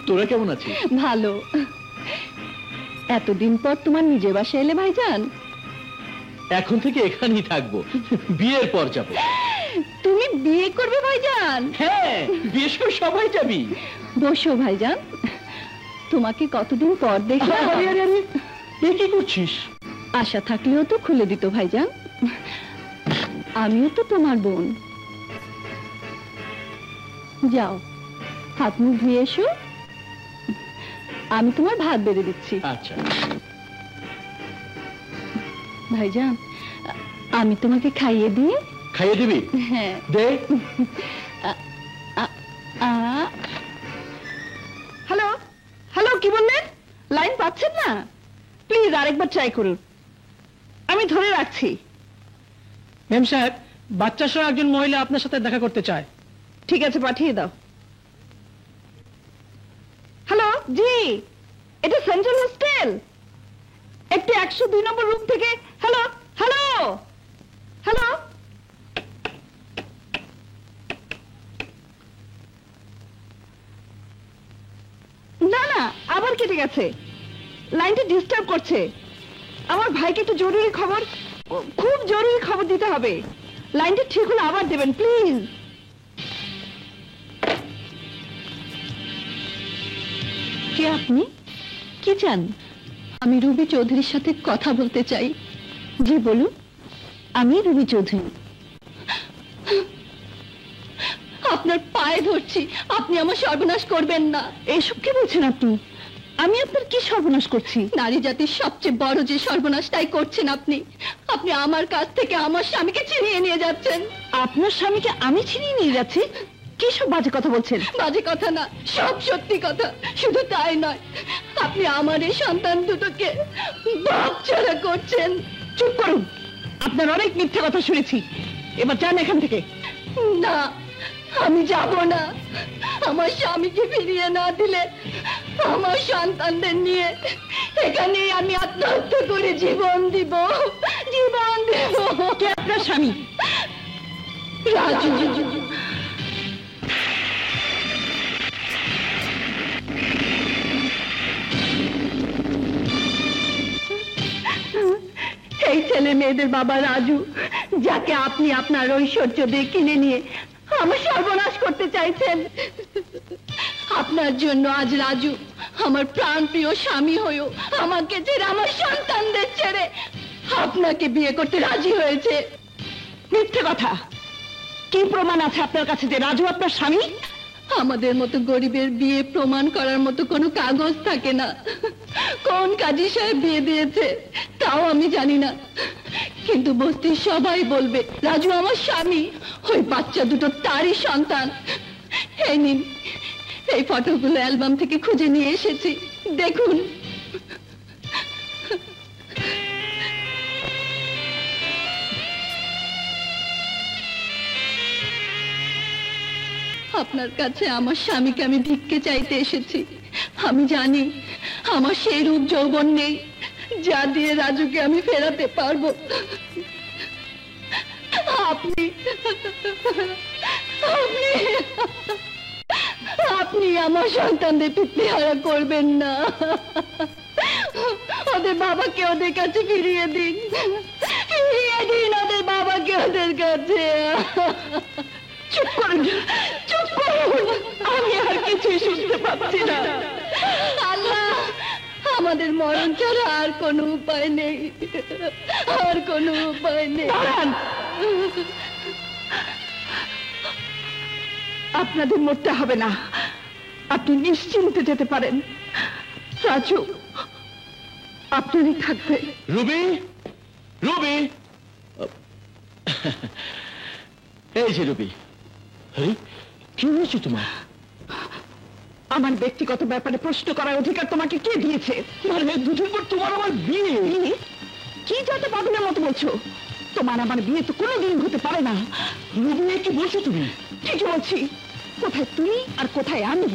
তোরা কেমন আছিস? ভালো। এতদিন পর তোমার নিজের বাসায় এলে ভাইজান? এখন থেকে এখানেই থাকবো, বিয়ের পর যাবো। তুমি বিয়ে করবে ভাইজান? হ্যাঁ, বিয়ের সময় সবাই যাবি। বসো ভাইজান, তোমাকে কতদিন পর দেখলাম। আরে আরে আরে, এ কি করছিস? আশা থাকলেও তো খুলে দিত ভাইজান। আমিও তো তোমার বোন। যাও, হাত মুখ ধুয়ে এসো, আমি তোমার ভাত বেড়ে দিচ্ছি। আচ্ছা। ভাইজান, আমি তোমাকে খাইয়ে দিই। খাইয়ে দিবি? হ্যাঁ। দে। হ্যালো হ্যালো, কি বললেন? লাইন পাচ্ছেন না? প্লিজ আরেকবার ট্রাই করুন, আমি ধরে রাখছি। মেম সাহেব, বাচ্চা সহ একজন মহিলা আপনার সাথে দেখা করতে চায়। ঠিক আছে, পাঠিয়ে দাও। হ্যালো, জি, এটা সেন্ট্রাল হোস্টেল। একটু 102 নম্বর রুম থেকে। Hello hello hello. না না, আবার কেটে গেছে। লাইনটা ডিস্টার্ব করছে। আমার ভাইকে একটু জরুরি খবর, খুব জরুরি খবর দিতে হবে। লাইনটা ঠিক হলে আবার দেবেন প্লিজ। কে আপনি? কি চান? আমি রুবি চৌধুরীর সাথে কথা বলতে চাই। জি বলুন। আমি রুবি চৌধুরী। আপনার পায়ে ধরছি, আপনি আমার সর্বনাশ করবেন না। এসব কি বলছেন আপনি? আমি আপনার কি সর্বনাশ করছি? নারী জাতির সবচেয়ে বড় যে সর্বনাশটাই করছেন আপনি। আপনি আমার কাছ থেকে আমার স্বামীকে ছিনিয়ে নিয়ে যাচ্ছেন। আপনার স্বামীকে আমি ছিনিয়ে নিয়ে যাচ্ছি? কি সব বাজে কথা বলছেন? বাজে কথা না, সব সত্যি কথা। শুধু তাই নয়, আপনি আমার এই সন্তান দুটোকে বাপ ছাড়া করছেন। চুপ করুন, আপনার অনেক মিথ্যে কথা শুনেছি। এবার যান এখান থেকে। না, আমি যাব না। আমার স্বামীকে ফিরিয়ে না দিলে আমার সন্তানদের নিয়ে এখানেই আমি আত্মহত্যা করে জীবন দিব, জীবন দেব। কে আপনার স্বামী? রাজু। এই ছেলে মেয়েদের বাবা রাজু, যাকে আপনি আপনার ঐশ্বর্য দিয়ে কিনে নিয়ে আমার সর্বনাশ করতে চাইছেন। আপনার জন্য আজ রাজু আমার প্রাণপ্রিয় স্বামী হয়েও আমাকে ছেড়ে, আমার সন্তানদের ছেড়ে আপনাকে বিয়ে করতে রাজি হয়েছে। মিথ্যে কথা। কি প্রমাণ আছে আপনার কাছে যে রাজু আপনার স্বামী? আমাদের মতো গরিবের বিয়ে প্রমাণ করার মতো কোনো কাগজ থাকে না। কোন কাজী সাহেব বিয়ে দিয়েছে তাও আমি জানি না, কিন্তু বস্তির সবাই বলবে রাজু আমার স্বামী। ওই বাচ্চা দুটো তারই সন্তান। এই নিন, এই ফটোগুলো অ্যালবাম থেকে খুঁজে নিয়ে এসেছি, দেখুন। আপনার কাছে আমার স্বামীকে আমি ভিক্ষে চাইতে এসেছি। আমি জানি আমার সেই রূপ যৌবন নেই যা দিয়ে রাজুকে আমি ফেরাতে পারবো। আপনি আপনি আপনি আমার সন্তানদের পিতৃহারা করবেন না। ওদের বাবাকে ওদের কাছে ফিরিয়ে দিন, ফিরিয়ে দিন ওদের বাবাকে ওদের কাছে। চুপ করুন, চুপ করুন, আমি আর কিছুই শুনতে পাচ্ছি না। আল্লাহ, আমাদের মরণ ছাড়া আর কোনো উপায় নেই, আর কোনো উপায় নেই। আপনাদের মরতে হবে না, আপনি নিশ্চিন্তে যেতে পারেন। রাজু আপনারই থাকবে। রুবি, রুবি, এই যে রুবি। কি হয়েছে তোমার? আমার ব্যক্তিগত ব্যাপারে প্রশ্ন করার অধিকার তোমাকে কে দিয়েছে? মানে দুদিন পর তোমার আমার বিয়ে। কি যাতে পাগলের মতো বলছো? তোমার আমার বিয়ে তো কোনোদিন হতে পারে না। রুবি, কি বলছো তুমি? ঠিকই বলছি। কোথায় তুমি আর কোথায় আমি?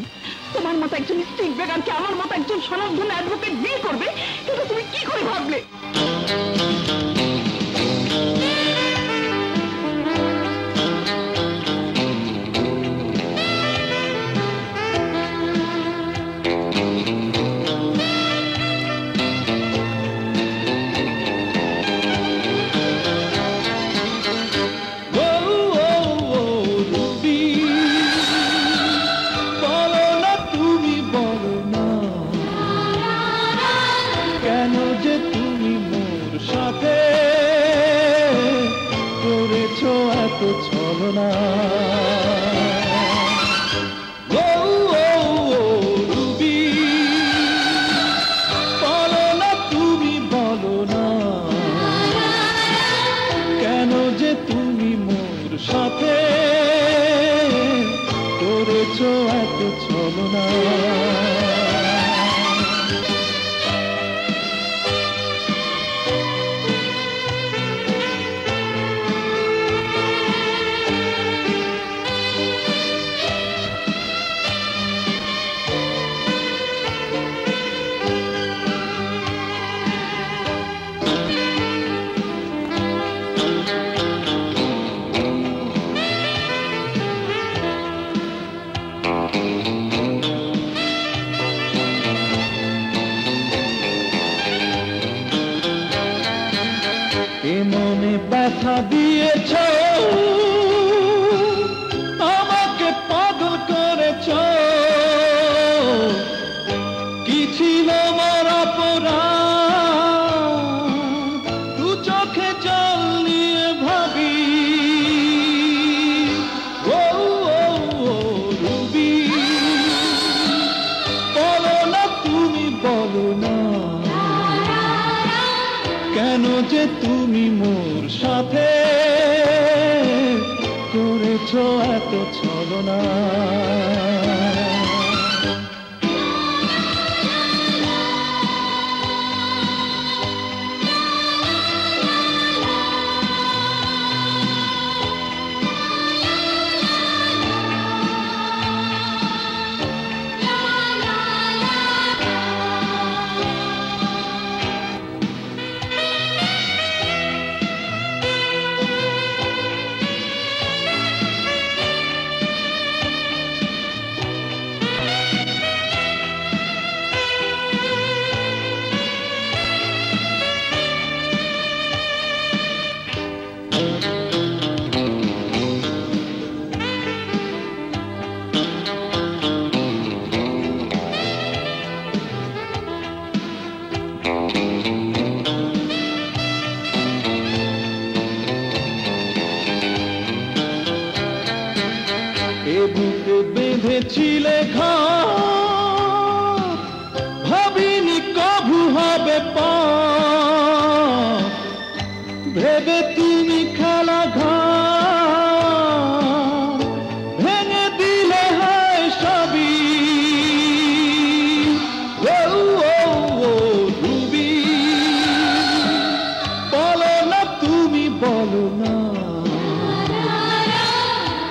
তোমার মতো একজন স্ট্রিট বেগারকে আমার মতো একজন স্বনামধন্য অ্যাডভোকেট বিয়ে করবে, কিন্তু তুমি কি করে ভাবলে?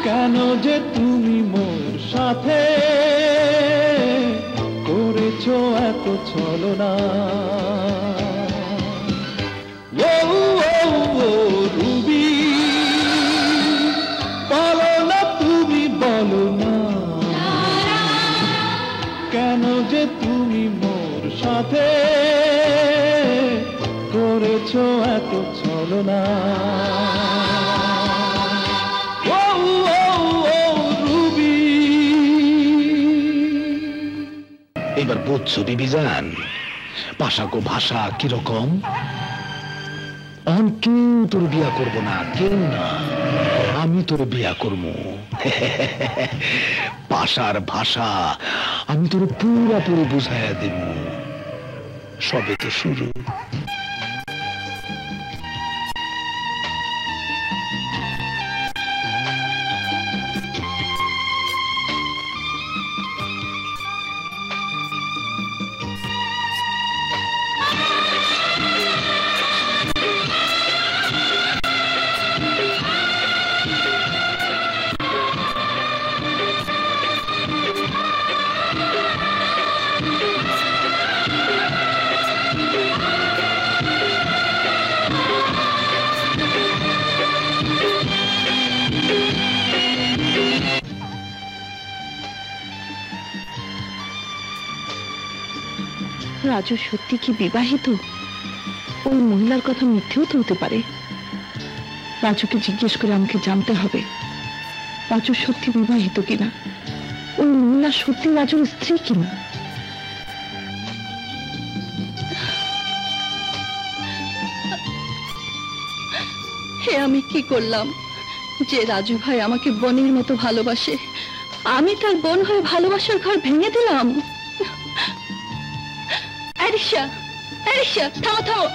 কেন যে তুমি মোর সাথে করেছো এত ছলনা। ও রুবি, বলো না তুমি, বলো না কেন যে তুমি মোর সাথে করেছো এত ছলনা। ও রুবি। এবার বুঝছো বিবিজান পাশাকো ভাষা কিরকম? কেউ তোর বিয়া করবো না, কেউ না, আমি তোর বিয়া করবো। পাশার ভাষা আমি তোর পুরোপুরি বুঝাইয়া দেব। সবে তো শুরু। রাজু সত্যি কি বিবাহিত? ওই মহিলার কথা মিথ্যেও তো হতে পারে। রাজুকে জিজ্ঞেস করে আমাকে জানতে হবে রাজু সত্যি বিবাহিত কিনা, ওই মহিলা সত্যি রাজুর স্ত্রী কিনা। হে আমি কি করলাম যে রাজু ভাই আমাকে বোনের মতো ভালোবাসে, আমি তার বোন হয়ে ভালোবাসার ঘর ভেঙে দিলাম। আরিশা, আরিশা, থামো থামো।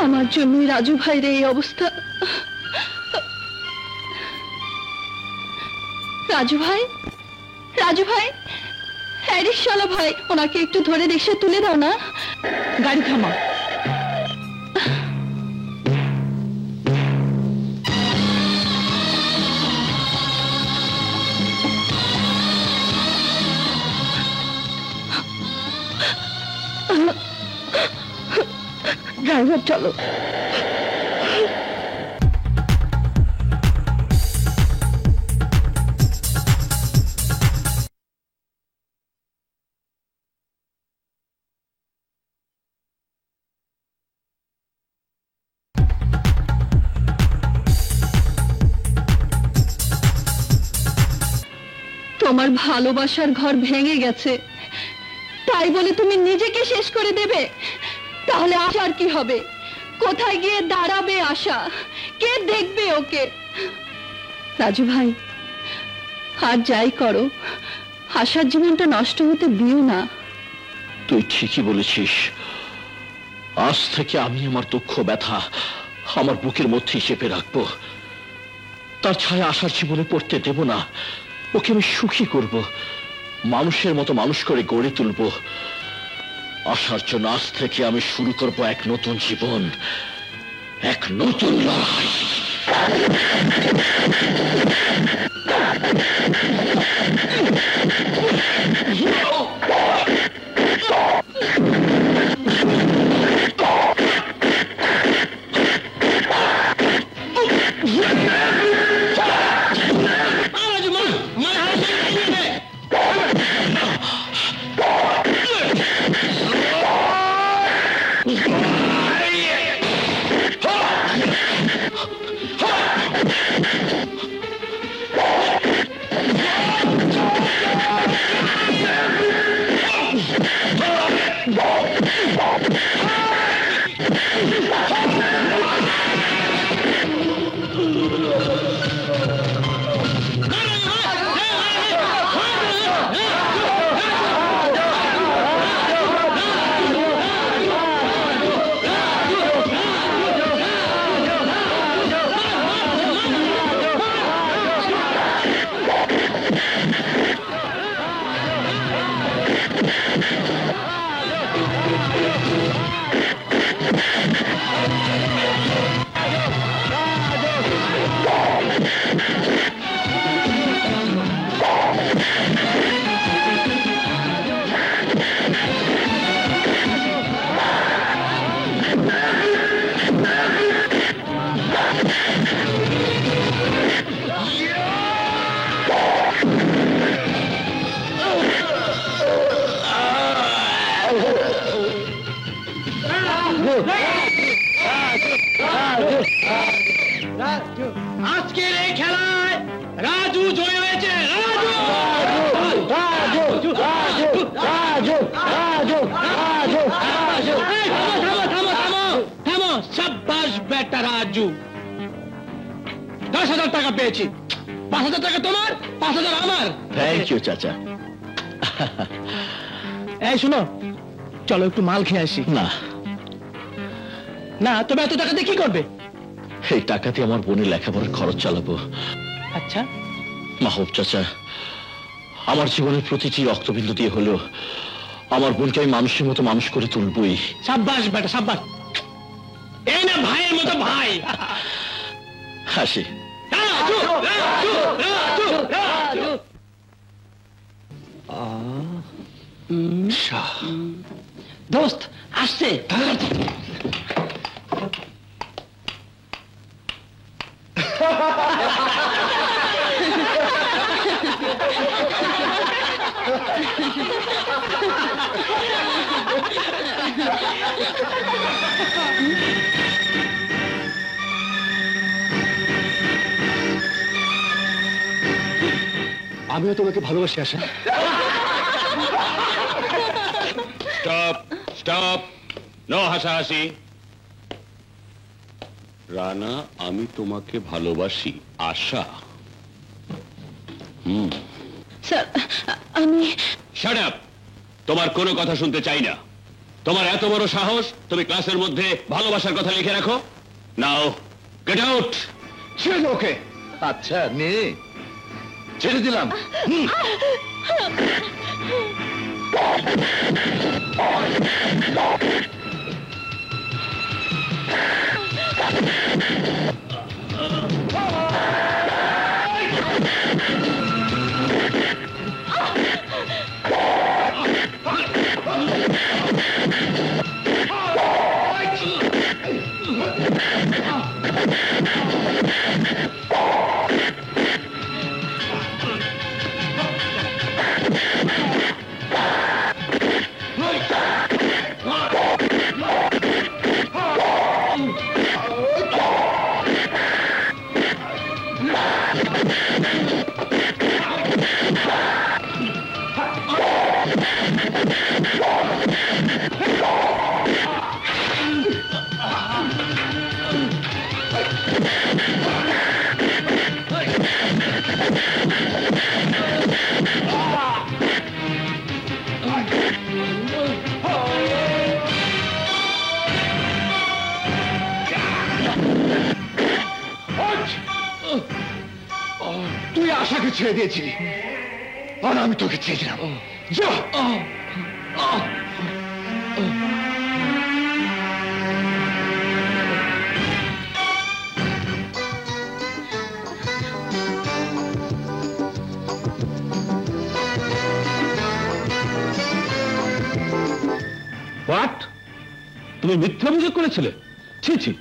আমার জন্যই রাজু ভাইয়ের এই অবস্থা। রাজু ভাই, রাজু ভাই, হ্যারিশালা ভাই, ওনাকে একটু ধরে রিকশা তুলে দাও না। গাড়ি থামা। ড্রাইভার চলো। তোমার ভালোবাসার ঘর ভেঙে গেছে, তাই বলে তুমি নিজেকে শেষ করে দেবে? তাহলে আশার কি হবে? কোথায় গিয়ে দাঁড়াবে আশা? কে দেখবে ওকে? রাজু ভাই, আর যাই করো, আশার জীবনটা নষ্ট হতে দিও না। তুই ঠিকই বলেছিস। আজ থেকে আমি আমার দুঃখ ব্যথা আমার বুকের মধ্যে চেপে রাখবো। তার ছায়া আশার জীবনে পড়তে দেব না। ওকে আমি সুখী করব, মানুষের মতো মানুষ করে গড়ে তুলব। আশার জন্য আজ থেকে আমি শুরু করব এক নতুন জীবন, এক নতুন লড়াই। একটা রাজু। 10,000 টাকা পেয়েছি। 5,000 টাকা তোমার, 5,000 আমার। থ্যাংক ইউ চাচা। এই শোনো, চলো একটু মাল খেয়ে আসি। না, না তবে এত টাকা দিয়ে কি করবে? এই টাকাতে আমার বোনের লেখাপড়ার খরচ চালাবো। আচ্ছা, মাহবুব চাচা, আমার জীবনের প্রতিটি রক্তবিন্দু দিয়ে হলেও আমার বোনকে আমি মানুষের মতো মানুষ করে তুলবই। সাব্বাস বেটা সাব্বাস। এই না ভাইয়ের মতো ভাই। হাসি। রাজু, রাজু, রাজু, রাজু। দোস্ত আসছে। আমিও তোমাকে ভালোবাসি আশা। স্টপ, স্টপ, নো হাসাহাসি। রানা, আমি তোমাকে ভালোবাসি আশা। স্যার আমি শাট আপ, তোমার কোনো কথা শুনতে চাই না। তোমার এত বড় সাহস, তুমি ক্লাসের মধ্যে ভালোবাসার কথা লিখে রাখো। নাও গেট আউট। ছেড়ে ওকে। আচ্ছা নে, ছেড়ে দিলাম। তুই আশাকে ছেড়ে দিয়েছিলি আর আমি তোকে ছেড়েছিলাম। যা। হোয়াট? তুমি মিথ্যা অভিযোগ করেছিলে? ছি ছি,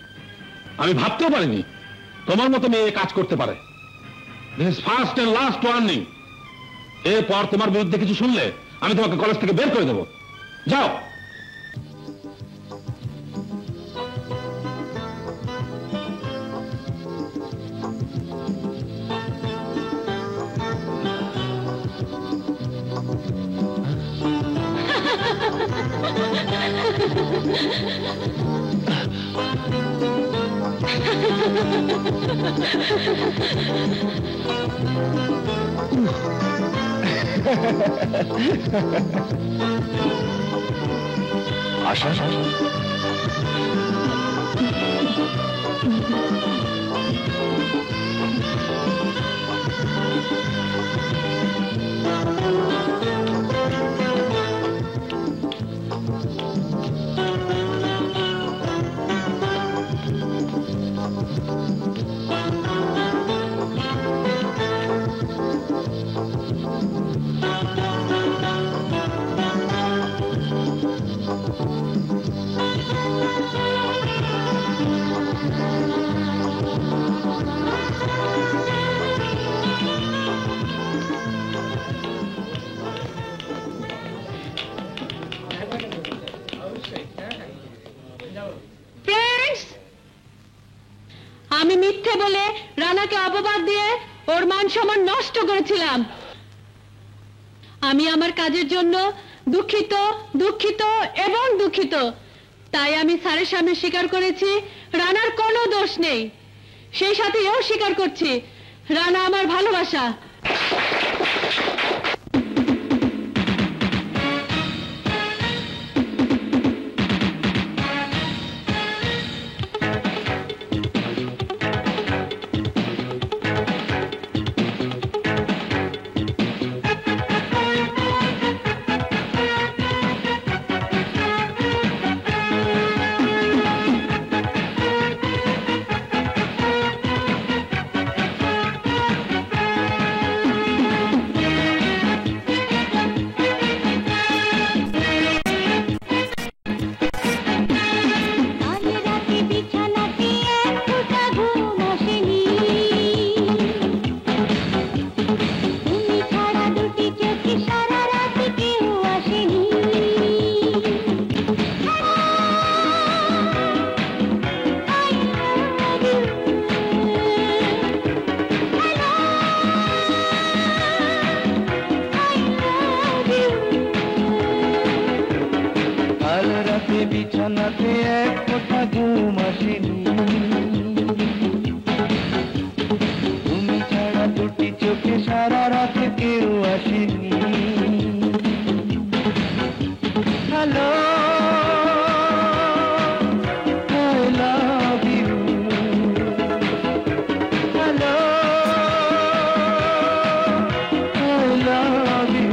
আমি ভাবতেও পারিনি তোমার মতো মেয়ে কাজ করতে পারে। This first and last warning. এরপর তোমার বিরুদ্ধে কিছু শুনলে আমি তোমাকে কলেজ থেকে বের করে দেবো। যাও। আশা, আমি মিথ্যে বলে রানাকে অপবাদ দিয়ে ওর মান সম্মান নষ্ট করেছিলাম। আমি আমার কাজের জন্য দুঃখিত, দুঃখিত এবং দুঃখিত। তাই আমি স্যারের সামনে স্বীকার করেছি রানার কোনো দোষ নেই। সেই সাথে এও স্বীকার করছি রানা আমার ভালোবাসা। বিছানাতে এক ফোঁটা ঘুম আসেনি, তুমি ছাড়া দুটি চোখে সারা রাতে কেউ আসেনি। Hello, I love you. Hello, I love you.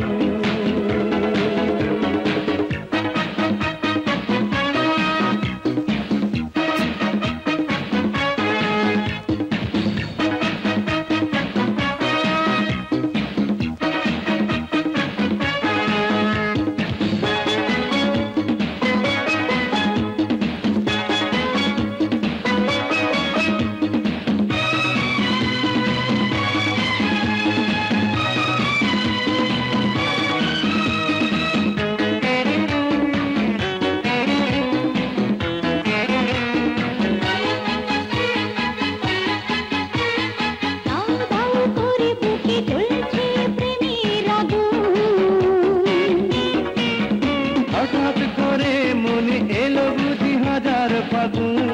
হঠাৎ করে মনে এলো বুঝি হাজার ফাগুন,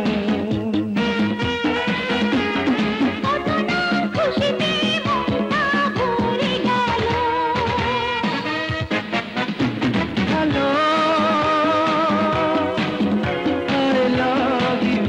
হ্যালো, I love you.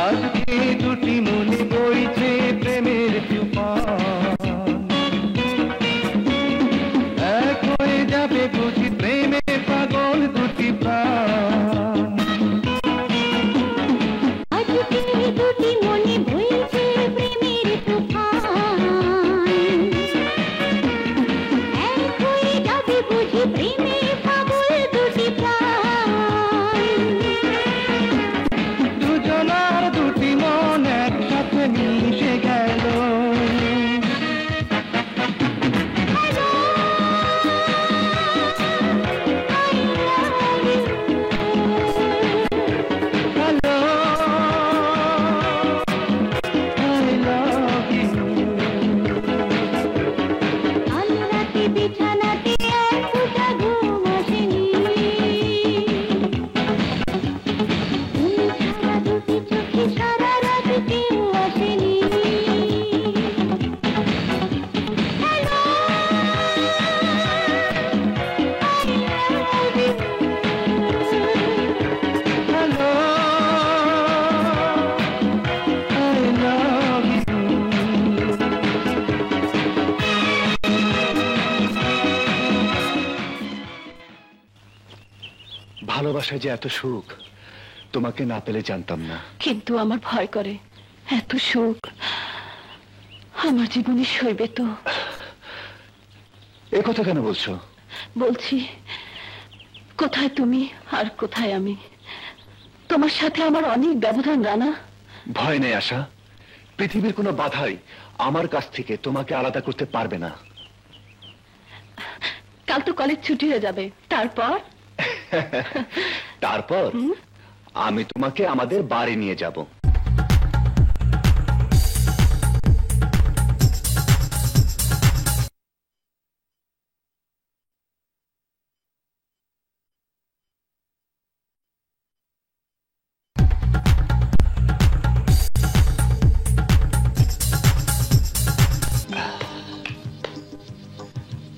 আজকে দুটি মনে বইছে প্রেমের তুফান, এক হয়ে যাবে বুঝি প্রেমে পাগল দুটি প্রাণ। আজকে দুটি মনে বইছে প্রেমের তুফান, এক হয়ে যাবে বুঝি প্রেমে পাগল দুটি প্রাণ। দুজনার দুটি মন একসাথে মিশে গেল, হ্যালো, I love you. কাল রাতে বিছানাতে এক ফোঁটা ঘুম আসেনি, তুমি ছাড়া দুটি চোখে সারা রাত কেউ আসেনি। Hello, hello, I love you. ভালোবাসায় যে এত সুখ, তোমাকে না পেলে জানতাম না। কিন্তু আমার ভয় করে, এত সুখ আমার জীবনে সইবে তো? এ কথা কেন বলছো? বলছি, কোথায় তুমি আর কোথায় আমি? তোমার সাথে আমার অনেক ব্যবধান রানা। ভয় নেই আশা, পৃথিবীর কোনো বাধাই আমার কাছ থেকে তোমাকে আলাদা করতে পারবে না। কাল তো কলেজ ছুটি হয়ে যাবে, তারপর? তারপর আমি তোমাকে আমাদের বাড়ি নিয়ে যাব।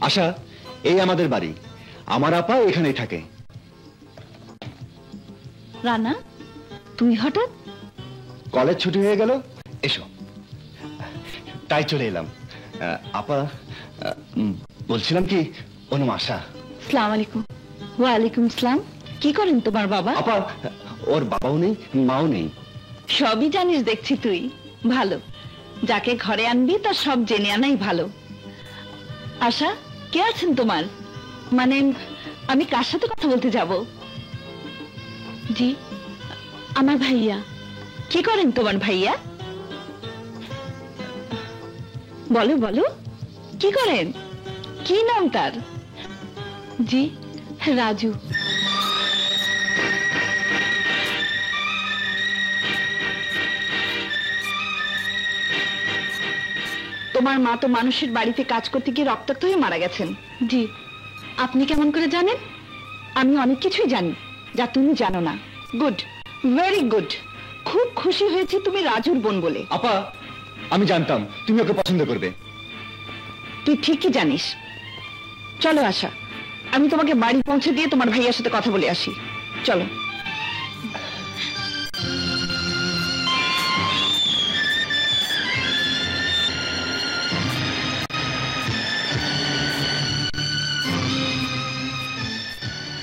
আশা, এই আমাদের বাড়ি, আমার আপা এখানেই থাকে। রানা, তুই হঠাৎ? কলেজ ছুটি হয়ে গেল, এসো, তাই চলে এলাম। আপা, বলছিলাম কি, অনুম আশা। সালাম আলাইকুম। ওয়ালাইকুম সালাম। কি করেন তোমার বাবা? আপা, ওর বাবাও নেই, মাও নেই। সবই জানিস দেখছি তুই, ভালো। যাকে ঘরে আনবি তার সব জেনে আনাই ভালো। আশা, কে আছেন তোমার? মানে আমি কার সাথে কথা বলতে যাব? জি, আমার ভাইয়া। কি করেন তোমার ভাইয়া? বলো বলো, কি করেন? কি নাম তার? জি, রাজু। তোমার মা তো মানুষের বাড়িতে কাজ করতে গিয়ে রক্তাক্ত হয়ে মারা গেছেন। জি। আপনি কেমন করে জানেন? আমি অনেক কিছুই জানি যা তুমি জানো না। Good, very good. খুব খুশি হয়েছে তুমি রাজুর বোন বলে। আপা, আমি জানতাম তুমি ওকে পছন্দ করবে। তুই ঠিকই জানিস। চলো আশা, আমি তোমাকে বাড়ি পৌঁছে দিয়ে তোমার ভাইয়ার সাথে কথা বলে আসি। চলো।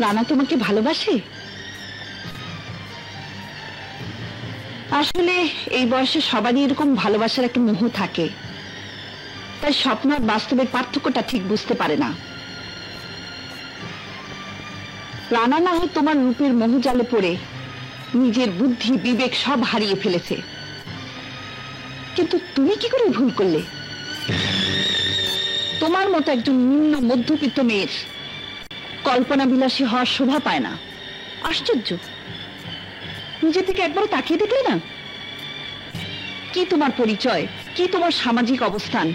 রানা তোমাকে ভালোবাসে? আসলে এই বয়সে সবারই এরকম ভালোবাসার একটা মোহ থাকে, তাই স্বপ্ন আর বাস্তবের পার্থক্যটা ঠিক বুঝতে পারে না। রানা না হয় তোমার রূপের মোহজালে পড়ে নিজের বুদ্ধি বিবেক সব হারিয়ে ফেলেছে, কিন্তু তুমি কি করে ভুল করলে? তোমার মতো একজন নিম্ন মধ্যবিত্ত মেয়ের কল্পনা বিলাসী হওয়ার শোভা পায় না। আশ্চর্য, নিজে থেকে একবারও তাকিয়ে দেখলে না? কি তোমার পরিচয়, কি তোমার সামাজিক অবস্থান?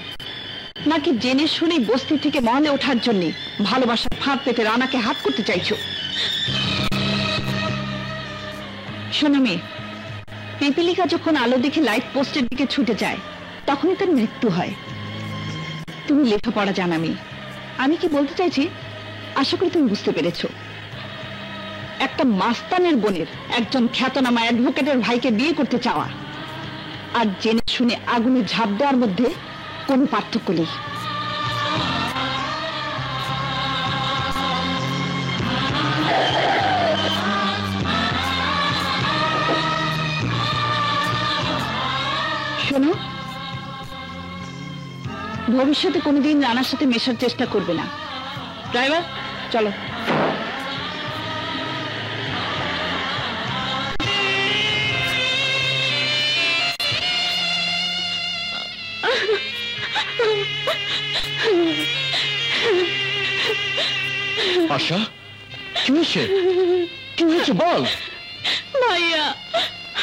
নাকি জেনে শুনে বস্তি থেকে মহলে ওঠার জন্য ভালোবাসার ফাঁদ পেতে রানাকে হাত করতে চাইছো? শোনো মেয়ে, পিপিলিকা যখন আলো দেখে লাইট পোস্টের দিকে ছুটে যায় তখনই তার মৃত্যু হয়। তুমি লেখাপড়া জানা মেয়ে, আমি কি বলতে চাইছি আশা করি তুমি বুঝতে পেরেছো। একটা মাস্তানের বোনের একজন খ্যাতনামা অ্যাডভোকেটের ভাইকে বিয়ে করতে চাওয়া আর জেনে শুনে আগুনে ঝাঁপ দেওয়ার মধ্যে কোনো পার্থক্য নেই। শোনো, ভবিষ্যতে কোনোদিন রানার সাথে মেশার চেষ্টা করবে না। ড্রাইভার, চলো। আশা, কি হয়েছে? কি হয়েছে বল। ভাইয়া,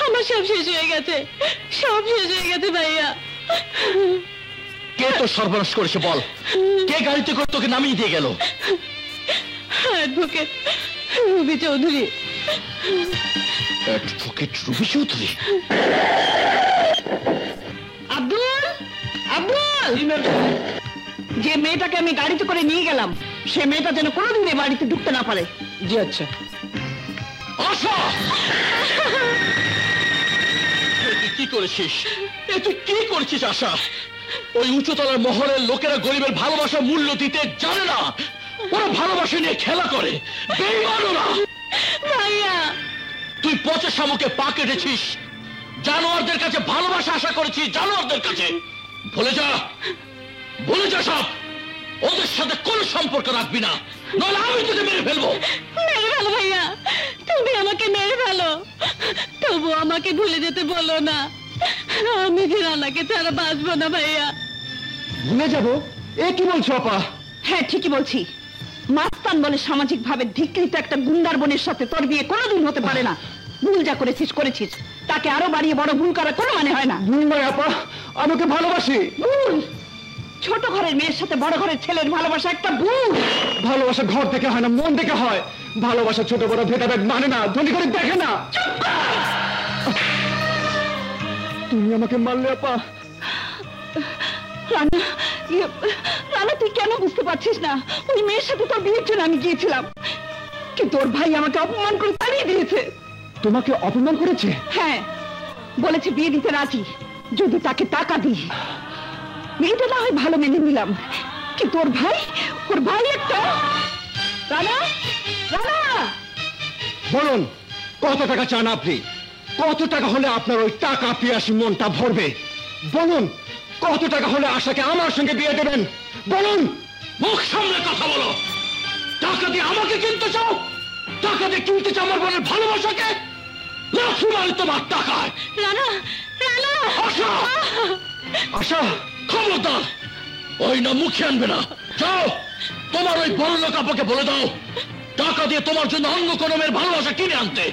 আমার সব শেষ হয়ে গেছে, সব শেষ হয়ে গেছে ভাইয়া। কে তোর সর্বনাশ করেছে বল? কে গাড়িতে করে তোকে নামিয়ে দিয়ে গেল? Advocate Ruby Chowdhury. Advocate Ruby Chowdhury? Abdul, Abdul, যে মেয়েটাকে আমি গাড়িতে করে নিয়ে গেলাম সে মেয়েটা যেন কোনোদিন এ বাড়িতে ঢুকতে না পারে। জি আচ্ছা। আশা, তুই কি করেছিস? তুই কি করেছিস আশা? ওই উঁচুতলার মহলের লোকেরা গরিবের ভালোবাসা মূল্য দিতে জানে না, ওরা ভালোবাসা নিয়ে খেলা করে। বেঈমান ওরা। ভাইয়া তুই পচে শামুকে পা কেটেছিস, জানোয়ারদের কাছে ভালোবাসা আশা করেছিস, জানোয়ারদের কাছে। ভুলে যা, ভুলে যা সব। ওদের সাথে কোনো সম্পর্ক রাখবি না, নইলে আমি তোকে মেরে ফেলবো। মেরে ফেলো ভাইয়া, তুমি আমাকে মেরে ফেলো, তবু আমাকে ভুলে যেতে বলো না। আমি যে রানাকে ছাড়া বাঁচবো না ভাইয়া। ভুলে যাব? এ কি বলছো আপা? হ্যাঁ ঠিকই বলছি। মাস্তান বলে সামাজিক ভাবে ধিকৃত একটা গুন্ডার বোনের সাথে তোর বিয়ে কোনোদিন হতে পারে না। ভুল যা করেছিস করেছিস, তাকে আরো বাড়িয়ে বড় ভুল করার কোনো মানে হয় না। ভুল নয় আপা, আমাকে ভালোবাসি। ভুল? ছোট ঘরের মেয়ের সাথে বড় ঘরের ছেলের ভালোবাসা একটা ভুল। ভালোবাসা ঘর থেকে হয় না, মন থেকে হয়। ভালোবাসা ছোট বড় ভেদাভেদ মানে না, ধনী করে দেখে না। তুমি আমাকে মারলে আপা। রানা, রানা তুই কেন বুঝতে পারছিস না? ওই মেয়ের সাথে তোর বিয়ের জন্য আমি গিয়েছিলাম, কিন্তু তোর ভাই আমাকে অপমান করে তাড়িয়ে দিয়েছে। তোমাকে অপমান করেছে? হ্যাঁ, বলেছে বিয়ে দিতে রাজি যদি তাকে টাকা দিই। মেয়েটা না হয় ভালো মেনে নিলাম, কিন্তু ওর ভাই একটা। রানা, রানা বলুন কত টাকা চান আপনি? কত টাকা হলে আপনার ওই টাকা পিয়াসী মনটা ভরবে? বলুন কত টাকা হলে আশাকে আমার সঙ্গে বিয়ে দেবেন? বলুন। মুখ সামনে কথা বলো। টাকা দিয়ে আমাকে কিনতে চাও? টাকা দিয়ে কিনতে চাও আমার বোনের ভালোবাসাকে? লাঠি মারি তোমার টাকায়। রানা, রানা আশা, আশা খবরদার, ওই না মুখে আনবে না। যাও, তোমার ওই বড় লোক আপাকে বলে দাও টাকা দিয়ে তোমার জন্য অন্য কোনো মেয়ের ভালোবাসা কিনে আনতে।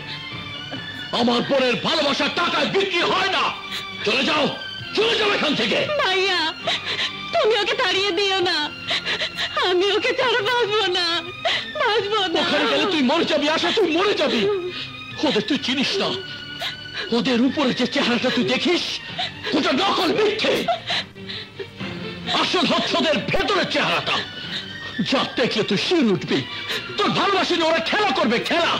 আমার বোনের ভালোবাসা টাকায় বিক্রি হয় না। চলে যাও, চলে যাও এখান থেকে। ভাইয়া তুমি ওকে তাড়িয়ে দিও না, আমি ওকে ছাড়া বাঁচবো না, বাঁচবো না। ওখানে গেলে তুই মরে যাবি আশা, তুই মরে যাবি। ওদের তুই চিনিস না, ওদের উপরে যে চেহারাটা তুই দেখিস ওটা নকল, মিথ্যে। আসল হচ্ছে ওদের ভেতরের চেহারাটা, যা দেখলে তুই শির উঠবি। তোর ভালোবাসি ওরা খেলা করবে, খেলা।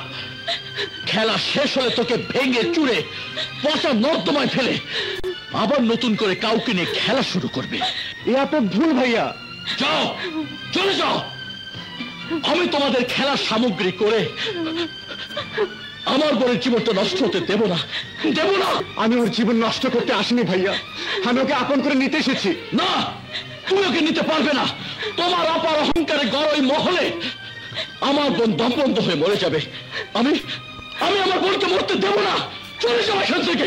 খেলা শেষ হলে তোকে ভেঙে চুরে পচা নর্দমায় ফেলে আবার নতুন করে কাউকে নিয়ে খেলা শুরু করবে। এ আপনার ভুল ভাইয়া। যাও, চলে যাও। আমি তোমাদের খেলার সামগ্রী করে আমার বোনের জীবনটা নষ্ট হতে দেব না, দেব না। আমি ওর জীবন নষ্ট করতে আসিনি ভাইয়া, আমি ওকে আপন করে নিতে এসেছি। না, তুমি ওকে নিতে পারবে না। তোমার অপার অহংকারে গড়ই মহলে আমার বোন দমবন্ধ হয়ে মরে যাবে। আমি আমার বোনকে মরতে দেব না। চলে যাও এখান থেকে।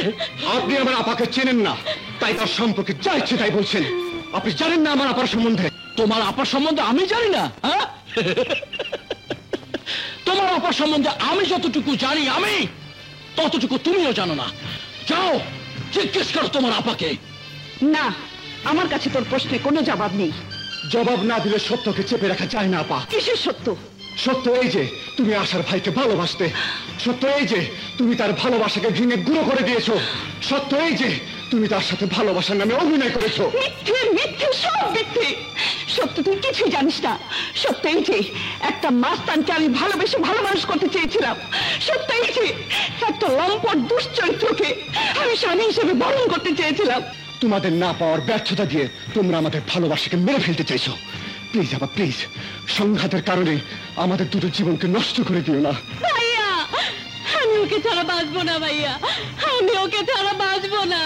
আপনি আমার আপাকে চেনেন না, তাই তার সম্পর্কে যা ইচ্ছে তাই বলছেন। আপনি জানেন না আমার আপার সম্বন্ধে। তোমার আপার সম্বন্ধে আমি জানি না? হ্যাঁ, তোমার আপার সম্বন্ধে আমি যতটুকু জানি আমি ততটুকু তুমিও জানো না। যাও, জিজ্ঞেস করো তোমার আপাকে। না, আমার কাছে তোর প্রশ্নে কোনো জবাব নেই। জবাব না দিলে সত্যকে চেপে রাখা যায় না আপা। কিসের সত্য? সত্য এই যে তুমি আশার ভাইকে ভালোবাসতে। সত্য এই যে তুমি তার ভালোবাসাকে ভেঙে গুঁড়ো করে দিয়েছো। সত্য এই যে তুমি তার সাথে ভালোবাসার নামে অভিনয় করেছো। মিথ্যে, মিথ্যে, সব মিথ্যে। সত্য তুই কিছুই জানিস না। সত্য এই যে একটা মাস্তানকে আমি ভালোবেসে ভালো মানুষ করতে চেয়েছিলাম। সত্য এই যে একটা লম্পট দুশ্চরিত্রকে আমি স্বামী হিসেবে বরণ করতে চেয়েছিলাম। তোমাদের না পাওয়ার ব্যর্থতা দিয়ে তোমরা আমাদের ভালোবাসাকে মেরে ফেলতে চাইছো। প্লিজ আপা, প্লিজ, সংঘাতের কারণে আমাদের দুটো জীবনকে নষ্ট করে দিও না। ভাইয়া, আমি ওকে ছাড়া বাঁচবো না ভাইয়া, আমি ওকে ছাড়া বাঁচবো না।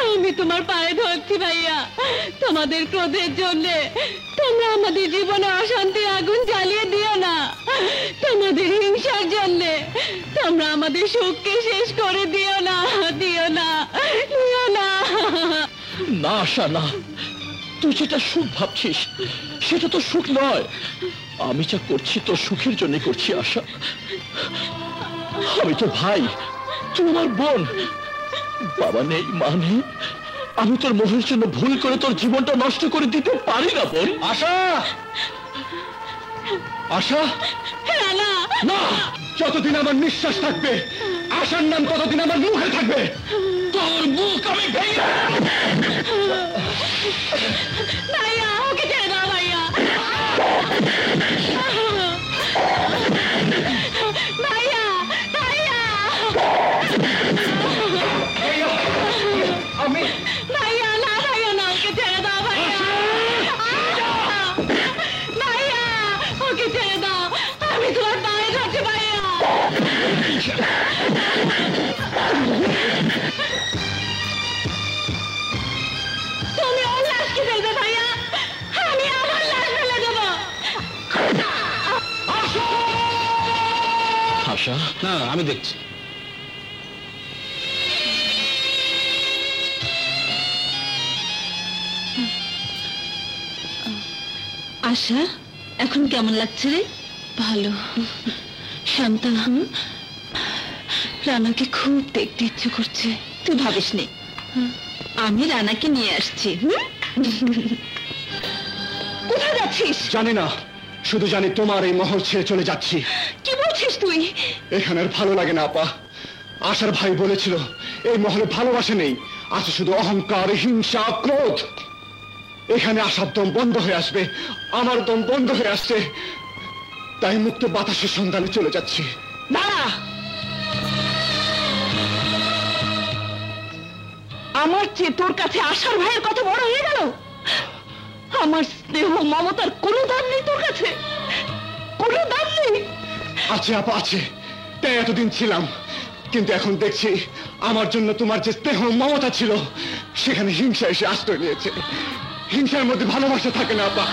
আমি তোমার পায়ে ধরছি ভাইয়া, তোমাদের ক্রোধের জন্য তোমরা আমাদের জীবনে অশান্তির আগুন জ্বালিয়ে দিও না। তোমাদের হিংসার জন্য তোমরা আমাদের সুখকে শেষ করে দিও না, দিও না, দিও না। না আশা, না, তুই যেটা সুখ ভাবছিস সেটা তো সুখ নয়। আমি যা করছি তোর সুখের জন্য করছি আশা। আমি তো ভাই, তুই আমার বোন। বাবা নেই, মা নেই, আমি তোর মোহের জন্য ভুল করে তোর জীবনটা নষ্ট করে দিতে পারি না বোন। আশা, আশা, রানা, না, যতদিন আমার নিঃশ্বাস থাকবে আশার নাম ততদিন আমার মুখে থাকবে। তোর মুখ আমি ভেঙে ভাইয়া, ওকে ছেড়ে দাও ভাইয়া। ভাইয়া, ভাইয়া, আমি ভাইয়া, না ভাইয়া, না, ওকে ছেড়ে দাও ভাইয়া। ভাইয়া, ওকে ছেড়ে দাও, আমি তোমার পায়ে ধরছি ভাইয়া। তুমি ওর লাশকে ফেলবে ভাইয়া, আমি আমার লাশ ফেলে দেবো। আশা, না আমি দেখছি। আশা, এখন কেমন লাগছে রে? ভালো। শান্তা, রানাকে খুব দেখতে ইচ্ছে করছে। তুই ভাবিস নি, আমি রানাকে নিয়ে আসছি। কোথায় যাচ্ছিস? জানি না, শুধু জানি তোমার এই মহল ছেড়ে চলে যাচ্ছি। কি বলছিস তুই? এখানে আর ভালো লাগে না আপা। আশার ভাই বলেছিল এই মহলে ভালোবাসা নেই, আছে শুধু অহংকার, হিংসা, ক্রোধ। এখানে আসার দম বন্ধ হয়ে আসবে, আমার দম বন্ধ হয়ে আসছে, তাই মুক্ত বাতাসের সন্ধানে চলে যাচ্ছি। দাঁড়া, আমার চেয়ে তোর কাছে আশার ভাইয়ের কথা বড় হয়ে গেল? আমার স্নেহ মমতার কোনো দাম নেই তোর কাছে? কোনো দাম নেই? আছে আপা, আছে, তাই এতদিন ছিলাম, কিন্তু এখন দেখছি আমার জন্য তোমার যে স্নেহ মমতা ছিল সেখানে হিংসা এসে আশ্রয় নিয়েছে। হিংসার মধ্যে ভালোবাসা থাকে না আপা।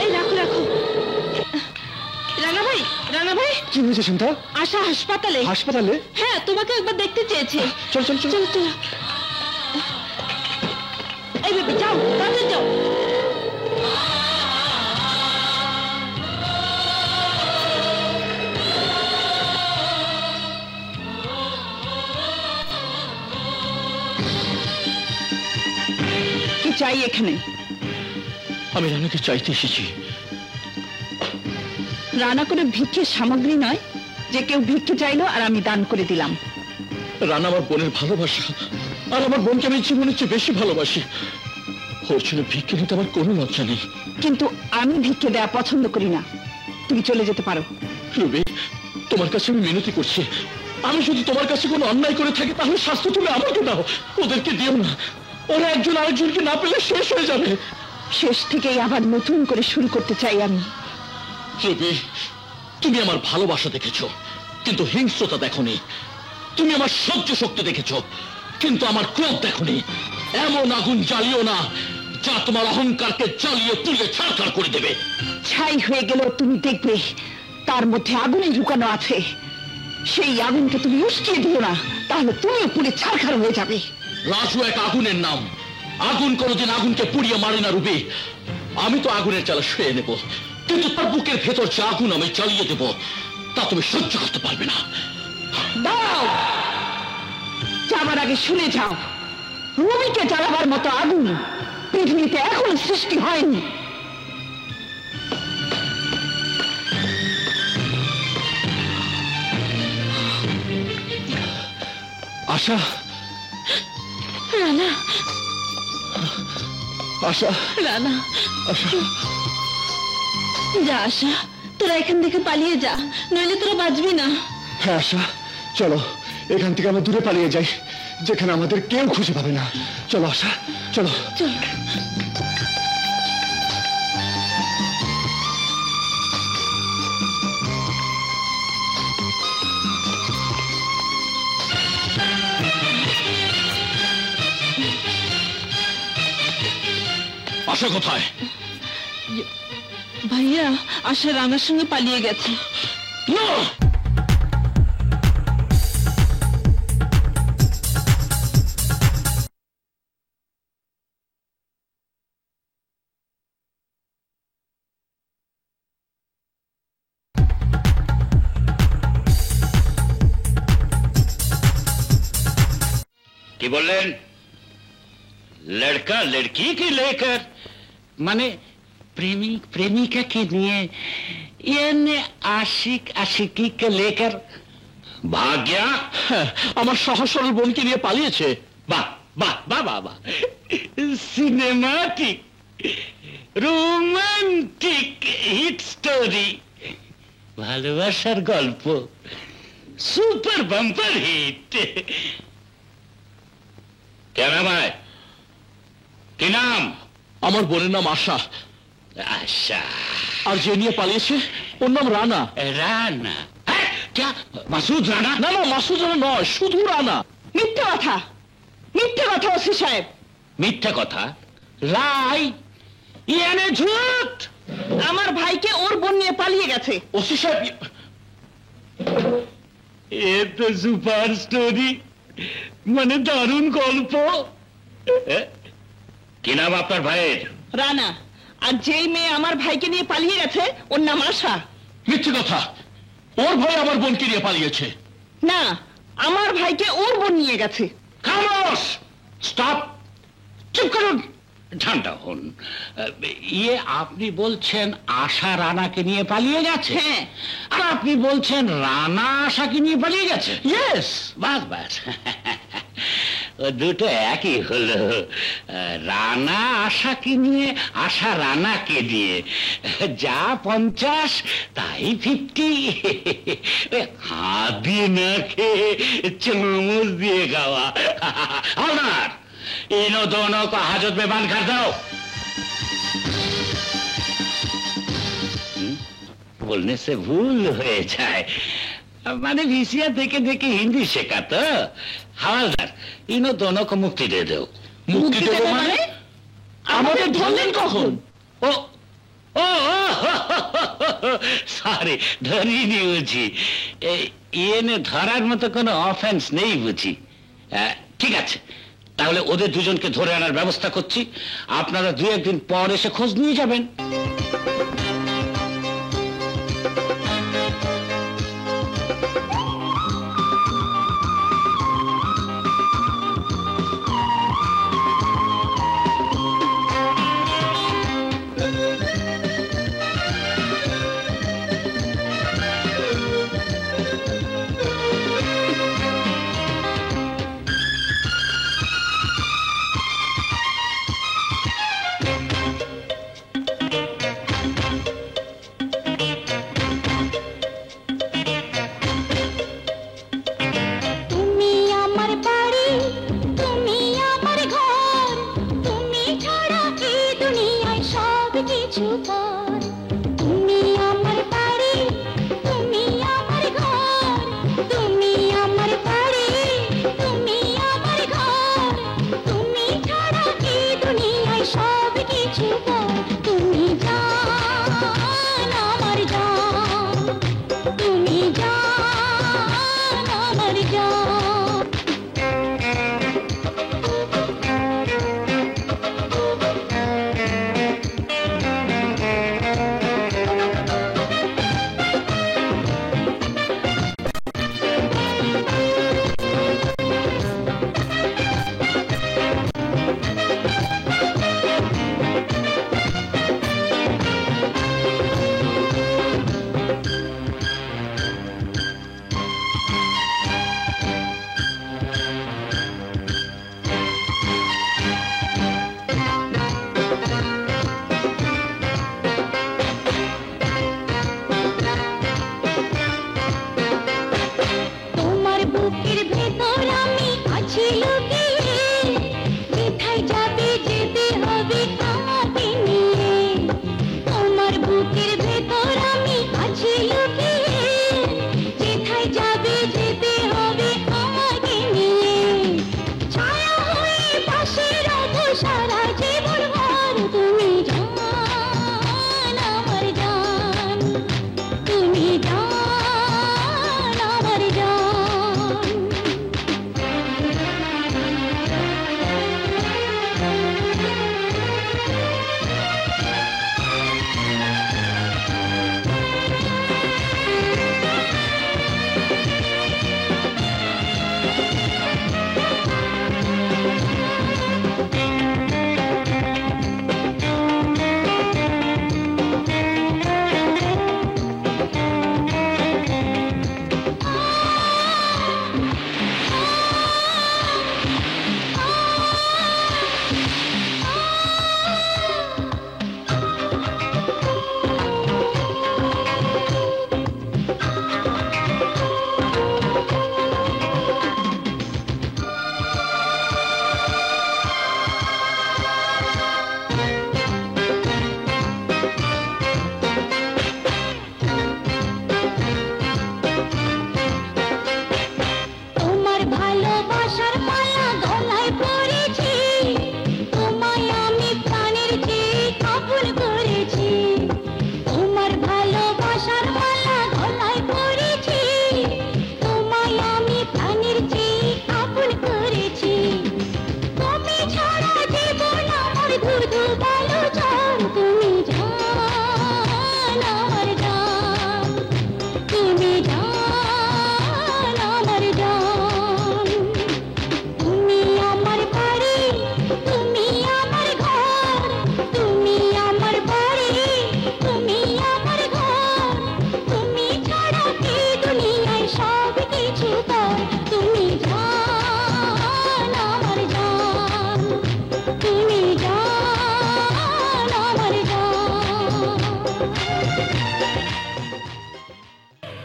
এই রাখো রাখো। রানা ভাই, রানা ভাই, কি হয়েছে শান্তা? আশা হাসপাতালে। হাসপাতালে? হ্যাঁ, তোমাকে একবার দেখতে চেয়েছে। চল চল চল। চলো চলো। এই বেবি, যাও, তাড়াতাড়ি যাও। কি চাই এখানে? আমি রানাকে চাইতে এসেছি। রানা করে ভিক্ষের সামগ্রী নয় যে কেউ ভিক্ষে চাইলো আর আমি দান করে দিলাম। রানা আমার বোনের ভালোবাসা, আর আমার বোনকে আমি জীবনের চেয়ে বেশি ভালোবাসি। ওর জন্য ভিক্ষে নিতে আমার কোনো লজ্জা নেই। কিন্তু আমি ভিক্ষে দেওয়া পছন্দ করি না। তুমি চলে যেতে পারো। রবি, তোমার কাছে আমি মিনতি করছি, আমি যদি তোমার কাছে কোনো অন্যায় করে থাকি তাহলে শাস্তি তুমি আমাকে দাও, ওদেরকে দিও না। ওরা একজন আরেকজনকে না পেলে শেষ হয়ে যাবে। শেষ থেকেই আবার নতুন করে শুরু করতে চাই আমি। রবি, তুমি আমার ভালোবাসা দেখেছো কিন্তু হিংস্রতা দেখোনি। তুমি আমার সহ্য শক্তি দেখেছো কিন্তু আমার ক্রোধ দেখোনি। এমন আগুন জ্বালিও না যা তোমার অহংকারকে জ্বালিয়ে তুলে ছাড়খাড় করে দেবে। ছাই হয়ে গেলেও তুমি দেখবে তার মধ্যে আগুনে লুকানো আছে। সেই আগুনকে তুমি উস্কিয়ে দিও না, তাহলে তুমিও পুড়ে ছাড়খাড় হয়ে যাবে। রাজু এক আগুনের নাম, আগুন কোনোদিন আগুনকে পুড়িয়ে মারে না রুবি। আমি তো আগুনের জ্বালা শুয়ে নেব, কিন্তু তার বুকের ভেতর যে আগুন আমি জ্বালিয়ে দেব তা তুমি সহ্য করতে পারবে না। দাও, যাবার আগে শুনে যাও, রুবিকে জ্বালাবার মতো আগুন পৃথিবীতে এখনো সৃষ্টি হয়নি। আশা, রানা, আশা, রানা, আশা। যা আশা, তোরা এখান থেকে পালিয়ে যা, নইলে তোরা বাঁচবি না। হ্যাঁ আশা, চলো এখান থেকে আমরা দূরে পালিয়ে যাই, যেখানে আমাদের কেউ খুঁজে পাবে না। চলো আশা, চলো। চল। আশা কোথায়? ভাইয়া, আশা রানার সঙ্গে পালিয়ে গেছে। না, কি বললেন? লড়কা লড়কি কে লেকর, মানে প্রেমিক প্রেমিকাকে নিয়ে, यानी आशिक आशिकी के लेकर भाग गया। আমার সহজ সরল বোনকে নিয়ে পালিয়েছে। বাহ বাহ বাহ বাহ বাহ, সিনেমাটিক রোমান্টিক হিট স্টোরি, ভালোবাসার গল্প, সুপার বাম্পার হিট। क्या नाम है? কি নাম? আমার বোনের নাম আশা। আশা। আর যে নিয়ে পালিয়েছে ওর নাম রানা। রানা? क्या মাসুদ রানা? না না, মাসুদ রানা নয়, শুধু রানা। মিথ্যে কথা, মিথ্যে কথা ওসি সাহেব। মিথ্যে কথা? লাই, ইয়ানে ঝুট। আমার ভাইকে ওর বোন নিয়ে পালিয়ে গেছে। ওসি সাহেব, এ তো সুপার স্টোরি, মানে দারুণ গল্প। কি নাম আপনার ভাইয়ের? রানা। আর যেই মেয়ে আমার ভাইকে নিয়ে পালিয়ে গেছে ওর নাম আশা। মিথ্যে কথা, ওর ভাই আমার বোনকে নিয়ে পালিয়েছে। না, আমার ভাইকে ওর বোন নিয়ে গেছে। খামোশ, স্টপ, চুপ করুন, ঠান্ডা হন। ইয়ে, আপনি বলছেন আশা রানাকে নিয়ে পালিয়ে গেছে? হ্যাঁ। আর আপনি বলছেন রানা আশাকে নিয়ে পালিয়ে গেছে? ইয়েস। বাস বাস, ও দুটো একই হলো। রানা আশাকে নিয়ে, আশা রানাকে নিয়ে, যা 50 তাই 50। হাত দিয়ে না খেয়ে চামচ দিয়ে খাওয়া। हवलदार, इन्हों दोनों को हाजत में बांध कर दो। बोलने से भूल हो जाए, मैंने वीसिया देखे देखे हिंदी सीखा तो। हवलदार, इन्हों दोनों को मुक्ति दे दो। মুক্তি দেবো মানে? আমাদের ধরলেন কখন? ও ও সরি, ধরিনি বুঝি। এনে ধরার মতো কোনো অফেন্স নেই বুঝি। ঠিক আছে, তাহলে ওদের দুজনকে ধরে আনার ব্যবস্থা করছি। আপনারা 2-1 দিন পর এসে খোঁজ নিয়ে যাবেন।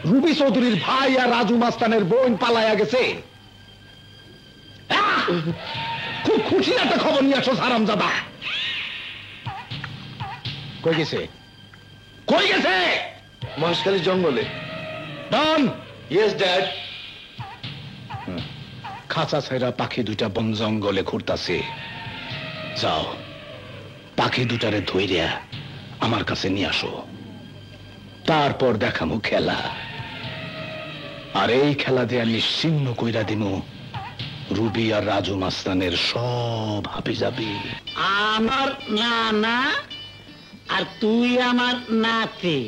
রুবি চৌধুরীর ভাই আর রাজু মাস্তানের বোন পালাইয়া গেছে। খুব খুশি একটা খবর নিয়ে আসো হারামজাদা। কই গেছে? কই গেছে? মহেশখালী জঙ্গলে। ডন। Yes dad. খাঁচা ছাইরা পাখি দুইটা বন জঙ্গলে ঘুরতাছে। যাও, পাখি দুটারে ধইরা আমার কাছে নিয়ে আসো, তারপর দেখামু খেলা। আর এই খেলা দিয়ে নিশ্চিহ্ন কইরা দিমু রুবি আর রাজু মাস্তানের সব হাবিজাবি। আমার নানা আর তুই আমার নাতি।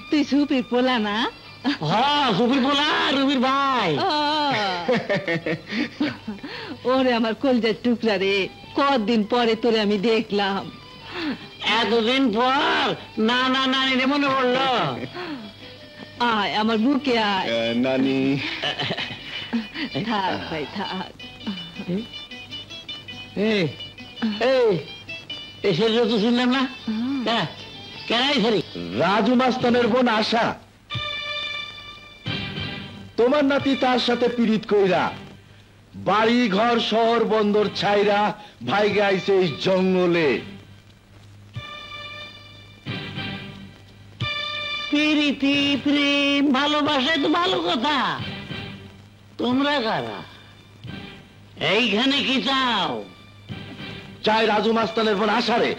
তুই ঝুপির পোলা না? রুবির বলা, রুবির ভাই। ওরে আমার কলজার টুকরা রে, কতদিন পরে তোরে আমি দেখলাম। এতদিন পর নানা নানি মনে পড়লো। আয় আমার বুকে আয়। নানি। থাক ভাই থাক। সেটা তো শুনলাম না। কেন রাজু মাস্তানের বোন আশা, তোমার নাতি তার সাথে পীড়িত কইরা বাড়ি ঘর শহর বন্দর ছাইরা ভাইগে আইছে এই জঙ্গলে। প্রীতি প্রেম ভালোবাসায় তো ভালো কথা, তোমরা কারা? এইখানে কি চাও? চাই রাজু মাস্তানের বোন আশারে।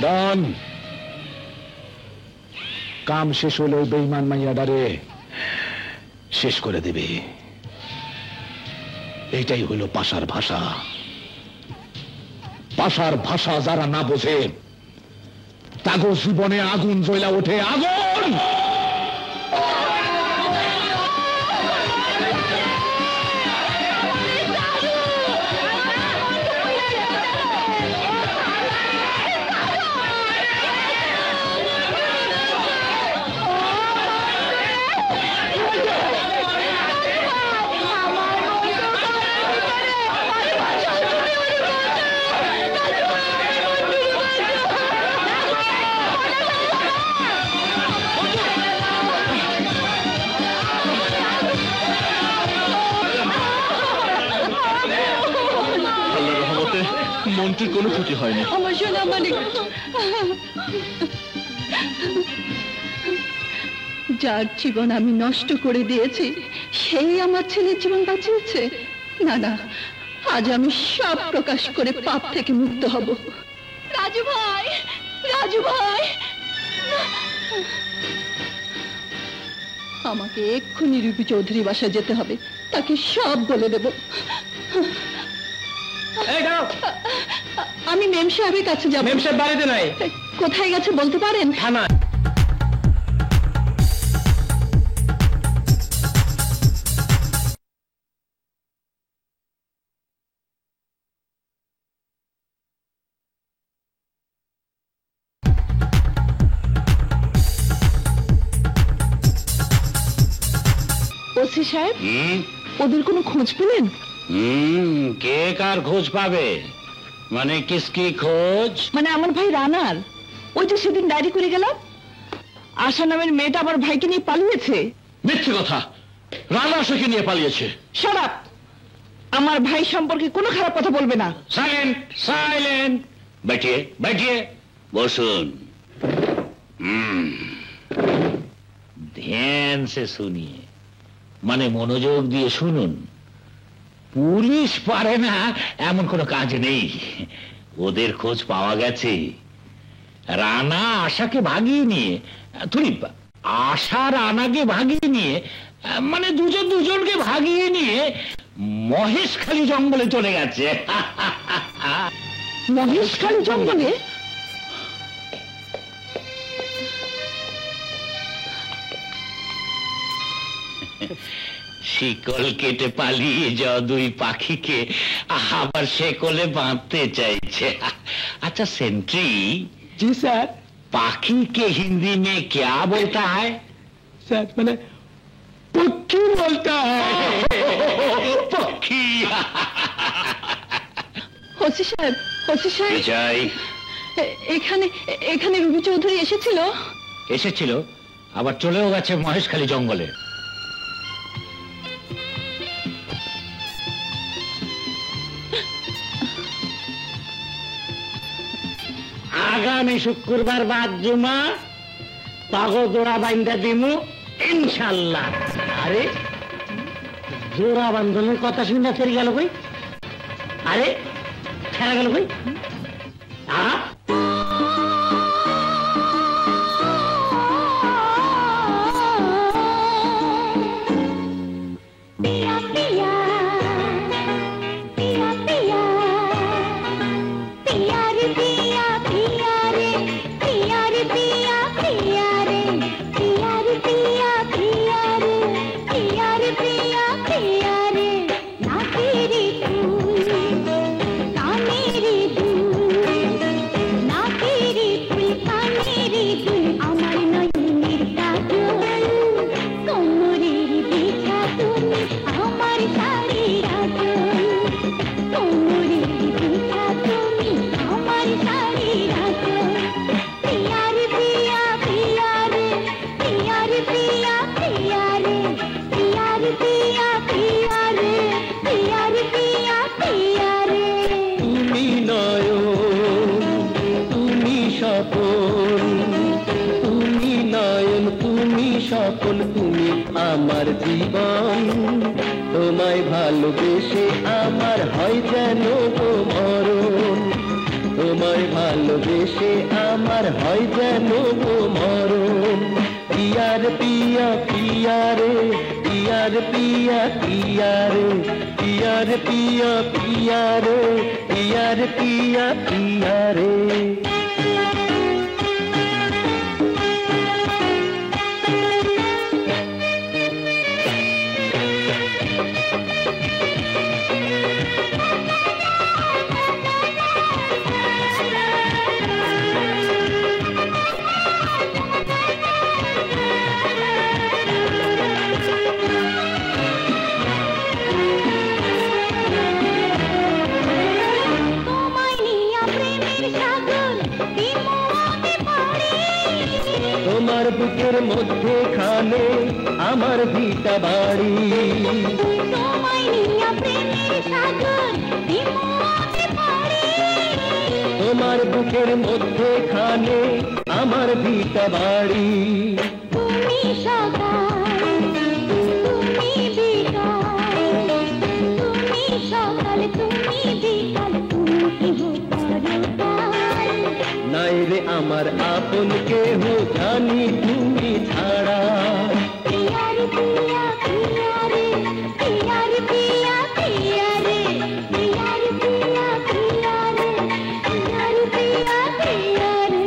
ডন, কাম শেষ হলে ওই বেঈমান মাইয়াডারে শেষ করে দেবে। এইটাই হইল পাশার ভাষা। পাশার ভাষা যারা না বোঝে তাগো জীবনে আগুন জ্বলা ওঠে, আগুন। মন্ত্রীর কোনো ক্ষতি হয়নি। আমার সোনা মানিক, যার জীবন আমি নষ্ট করে দিয়েছি সেই আমার ছেলের জীবন বাঁচিয়েছে। না না, আজ আমি সব প্রকাশ করে পাপ থেকে মুক্ত হব। রাজু ভাই, রাজু ভাই, আমাকে এক্ষুনি রুবি চৌধুরী বাসায় যেতে হবে, তাকে সব বলে দেব। আমি মেম সাহেবের কাছে যাব। মেম সাহেব বাড়িতে নাই। কোথায় গেছে বলতে পারেন? থানা। ওসি সাহেব, ওদের কোনো খোঁজ পেলেন? কে কার খোঁজ পাবে? মানে কিসকি খোঁজ? মানে আমার ভাই রানার, ওই যে সেদিন ডায়েরি করে গেলাম, আশা নামের মেয়েটা আমার ভাইকে নিয়ে পালিয়েছে। মিথ্যে কথা, রানা আশাকে নিয়ে পালিয়েছে। Shut up! আমার ভাই সম্পর্কে কোনো খারাপ কথা বলবে না। साइलेंट साइलेंट बैठिए बैठिए बसुन ध्यान से सुनिए माने मनोयोग दिए शुनुन पुलिश पारे ना एमन कोनो काज नेই ওদের খোঁজ পাওয়া গেছে রানা আশাকে ভাগিয়ে নিয়ে তুই আশা রানাকে ভাগিয়ে নিয়ে মানে দুজনকে ভাগিয়ে নিয়ে মহেশখালী জঙ্গলে চলে গেছে মহেশখালী জঙ্গলে? শিকল কেটে পালিয়ে যাওয়া দুই পাখিকে আবার শেকলে বাঁধতে চাইছে। अच्छा सेंट्री जी सर। पाखी के हिंदी में क्या बोलता है? सर मैंने पक्षी बोलता है। पक्षी ওসি সাহেব, ওসি সাহেব, চাই এখানে এখানে রুবি চৌধুরী এসেছিল আবার চলেও গেছে মহেশখালী জঙ্গলে। আগামী শুক্রবার বাদ জুমা পাগল জোড়া বাইন্দা দিমু ইনশাল্লাহ। আরে জোড়া বান্ধনের কথা শুনে ফেরে গেল কই? আরে ছেড়ে গেল কই? আমার জীবন তোমায় ভালোবেসে আমার হয় যেন মরণ, তোমায় ভালোবেসে আমার হয় যেন মরণ। পিয়ার পিয়া পিয়া রে, পিয়ার পিয়া পিয়া রে, পিয়ার পিয়া পিয়া রে, পিয়ার পিয়া পিয়া রে। তোমার বুকের মধ্যে খানে আমার ভিটা বাড়ি, তোমার বুকের মধ্যে খানে আমার ভিটা বাড়ি। তুমি সকাল তুমি বিকাল, তুমি সকাল তুমি বিকাল, নাই রে আমার আপন কেহ জানি তুমি ছাড়া। পিয়ার পিয়া পিয়া রে, পিয়ার পিয়া পিয়া রে, পিয়ার পিয়া পিয়া রে, পিয়ার পিয়া পিয়া রে।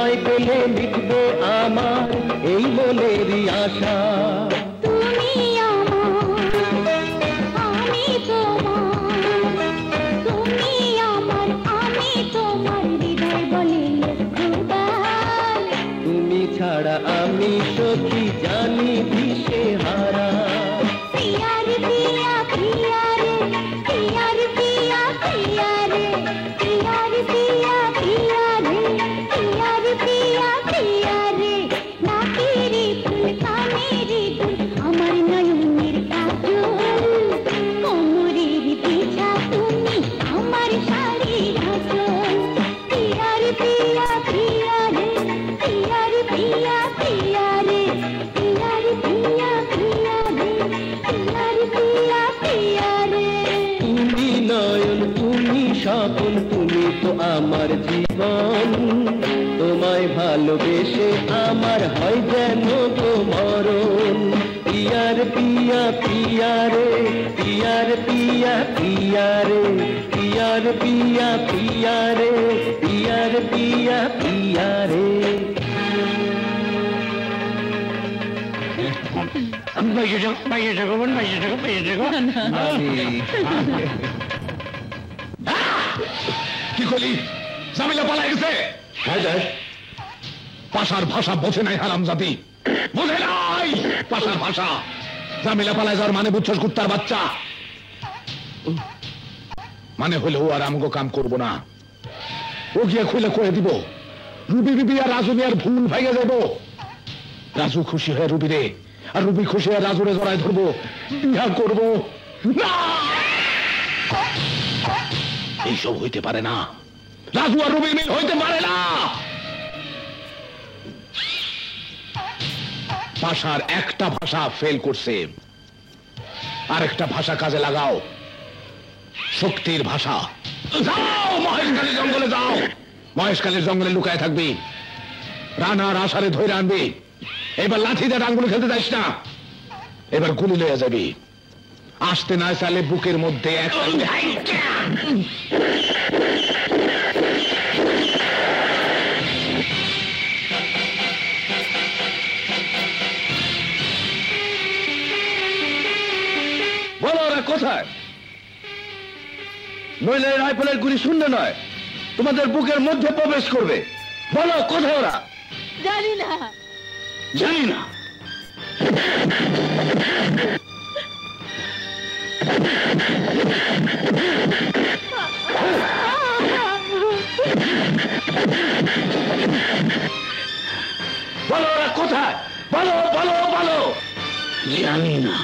তোমায় পেলে মিটবে আমার এই মনেরই আশা। তুমি আমার, আমি তোমার, তুমি আমার, আমি তোমার, হৃদয় বলে খুদার। তুমি ছাড়া আমি সখী জানি দিশে হারা। পিয়া রে পিয়া, পিয়া রে, পিয়া রে পিয়া, পিয়া রে, পিয়া রে পিয়া, পিয়া রে, পিয়া রে পিয়া, পিয়া রে। নাকেরে ফুল, কানেরে দুল, আমার নয়নের কাজল, কোমরের পিছা তুমি, আমার শাড়ির আঁচল। পিয়া রে পিয়া, পিয়া রে, পিয়া রে পিয়া, পিয়া রে, পিয়া রে পিয়া, পিয়া রে, পিয়া রে পিয়া, পিয়া রে। তুমি নয়ন, তুমি সকল, তুমি তো আমার জীবন। তোমায় ভালোবেসে আমার হয় যেন তো মরণ। পিয়ার পিয়া, পিয়া রে, পিয়ার পিয়া, পিয়া রে, পিয়ার পিয়া, পিয়া রে, পিয়ার পিয়া, পিয়া রে। কি করলি? জামিলা পালাই গেছে। হ্যাঁ যাই, পাশার ভাষা বোঝে নাই হারামজাদি, বোঝে নাই পাশার ভাষা। জামিলা পালাই যাওয়ার মানে বুঝছস কুত্তার বাচ্চা? মানে হলে ও আর আমগো কাম করবো না। ও গিয়ে খুলে কয়ে দিব রুবি বিবি আর রাজু নিয়ে আর ভুল ভাইগে যাব। রাজু খুশি হয়ে রুবি রে, আর রুবি খুশি হয়ে রাজুরে জড়ায় ধরবো, বিয়া করবো না। এইসব হইতে পারে না। রাজু আর রুবির মিল হইতে পারে না। ভাষার একটা ভাষা ফেল করছে, আরেকটা ভাষা কাজে লাগাও, শক্তির ভাষা। যাও মহেশখালীর জঙ্গলে যাও, মহেশখালীর জঙ্গলে লুকায় থাকবি, রানার আষাঢ়ে ধরে আনবি। এবার লাঠি দিয়ে ডাঙ্গুলো খেলতে যাস না, এবার গুলি লইয়া যাবি। আসতে না চাইলে বুকের মধ্যে একটা বলো ওরা কোথায়? নইলে রাইফেলের গুলি শূন্য নয়, তোমাদের বুকের মধ্যে প্রবেশ করবে। বলো কোথায় ওরা? জানি না। জানি না। বলো ওরা কোথায়? বলো বলো বলো। জানি না।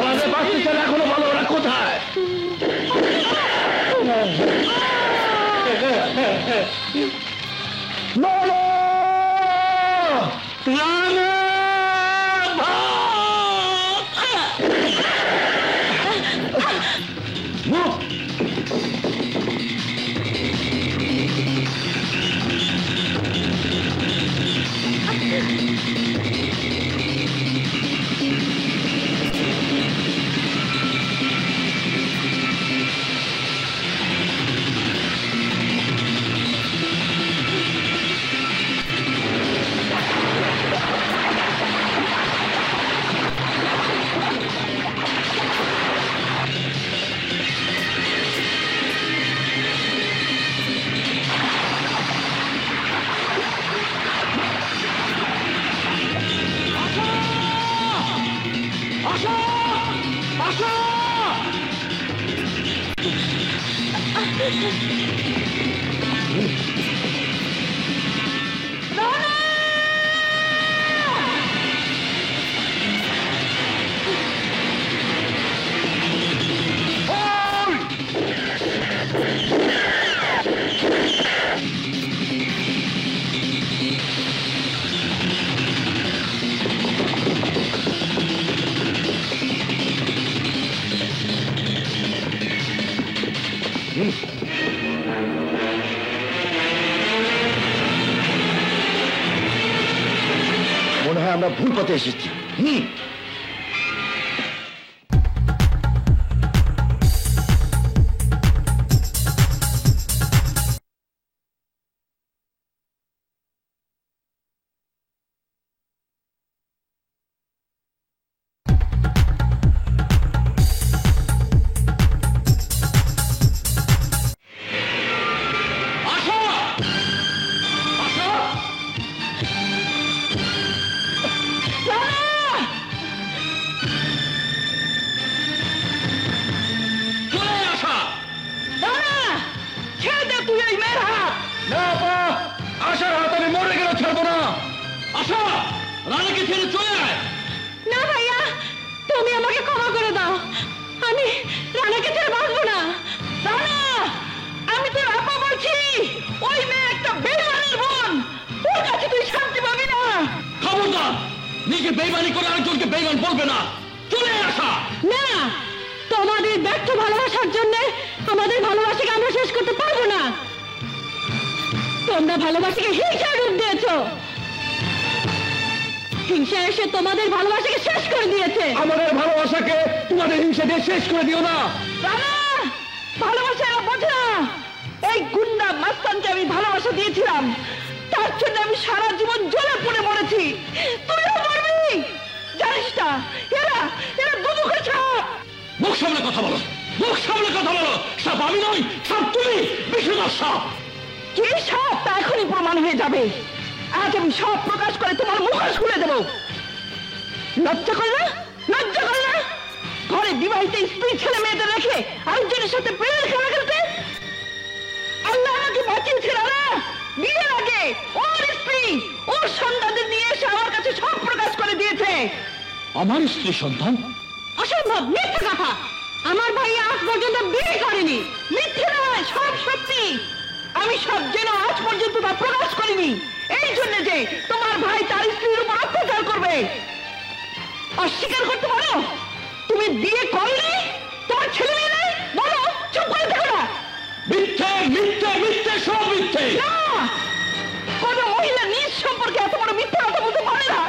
আমাদের বাঁচতে চান এখনো, বলো ওরা কোথায়? বলো। হয় আমরা ভুল পথে এসেছি। আশার হাত আমি মরে গেলে ছাড়বো না। আশা, রানাকে ছেড়ে চলে আয়। না ভাইয়া, তুমি আমাকে ক্ষমা করে দাও। আমি রানাকে ছেড়ে বাঁচবো না। রানা, আমি তোর আপা বলছি, ওই মেয়ে একটা বেইমানের বোন, ওর কাছে তুই শান্তি পাবি না। খবরদার, নিজে বেইমানি করে আরেকজনকে বেইমান বলবে না। চলে আয় আশা। না, তোমাদের ব্যর্থ ভালোবাসার জন্য আমাদের ভালোবাসাকে আমরা শেষ করতে পারবো না। তোমরা ভালোবাসাকে হিংসা রূপ দিয়েছো। হিংসা এসে তোমাদের ভালোবাসাকে শেষ করে দিয়েছে। আমাদের ভালোবাসাকে তোমাদের হিংসা দিয়ে শেষ করে দিও না। রানা, ভালোবাসা এরা বোঝে না। এই গুন্ডা মাস্তানকে আমি ভালোবাসা দিয়েছিলাম, তার জন্য আমি সারা জীবন জ্বলে পুড়ে মরেছি। তুইও মরবি, জানিস না? এরা এরা দুদুকে ছাপ। মুখ সামনে কথা বলো, মুখ সামনে কথা বলো। সাপ আমি নই, সাপ তুমি, বিষধর সাপ। কি সব তা এখনই প্রমাণ হয়ে যাবে। আজ আমি সব প্রকাশ করে তোমার মুখোশ খুলে দেব। লজ্জা করে না? লজ্জা করে না? ঘরে বিবাহিত স্ত্রী ছেলে মেয়েদের রেখে আরেকজনের সাথে প্রেমের খেলা খেলতে? আল্লাহ আমাকে বাঁচিয়েছে না। বিয়ের আগে ওর স্ত্রী ওর সন্তানদের নিয়ে এসে আমার কাছে সব প্রকাশ করে দিয়েছে। আমার স্ত্রী সন্তান? অসম্ভব, মিথ্যে কথা। আমার ভাই আজ পর্যন্ত বিয়ে করেনি। মিথ্যে নয়, সব সত্যি। আমি সব যেন আজ পর্যন্ত তা প্রকাশ করিনি, এই জন্য যে তোমার ভাই তার স্ত্রীর উপর অত্যাচার করবে। অস্বীকার করতে পারো তুমি বিয়ে করলে? তোমার ছেলে মেয়ে নেই? বলো, চুপ করে থাকো না। মিথ্যে, মিথ্যে, মিথ্যে, সব মিথ্যে। না, কোন মহিলা নিজ সম্পর্কে এত বড় মিথ্যা কথা বলতে পারে না।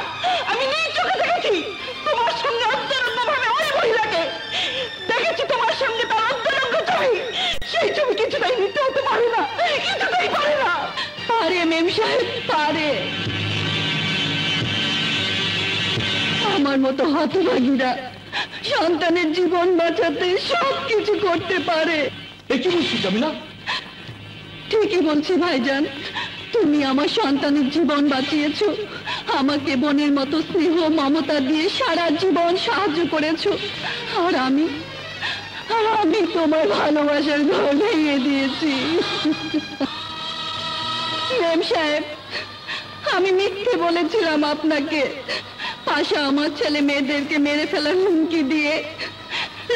আমি নিজ চোখে দেখেছি তোমার সঙ্গে অন্তরঙ্গ ভাবে ওই মহিলাকে দেখেছি, তোমার সঙ্গে তার অন্তরঙ্গ ছবি। সেই ছবি কিছুটাই মিথ্যা হতে পারে না, কিছুটাই পারে না। পারে মেম সাহেব, পারে। আমার মতো হতভাগীরা সন্তানের জীবন বাঁচাতে সব কিছু করতে পারে। এ কি বলছিস জামিলা? ঠিকই বলছি ভাইজান, তুমি আমার সন্তানের জীবন বাঁচিয়েছো, আমাকে বোনের মতো স্নেহ মমতা দিয়ে সারা জীবন সাহায্য করেছো। আর আমি তোমার ভালোবাসার ঘর ভেঙে দিয়েছি। মেম সাহেব, আমি মিথ্যে বলেছিলাম আপনাকে। আশা আমার ছেলে মেয়েদেরকে মেরে ফেলার হুমকি দিয়ে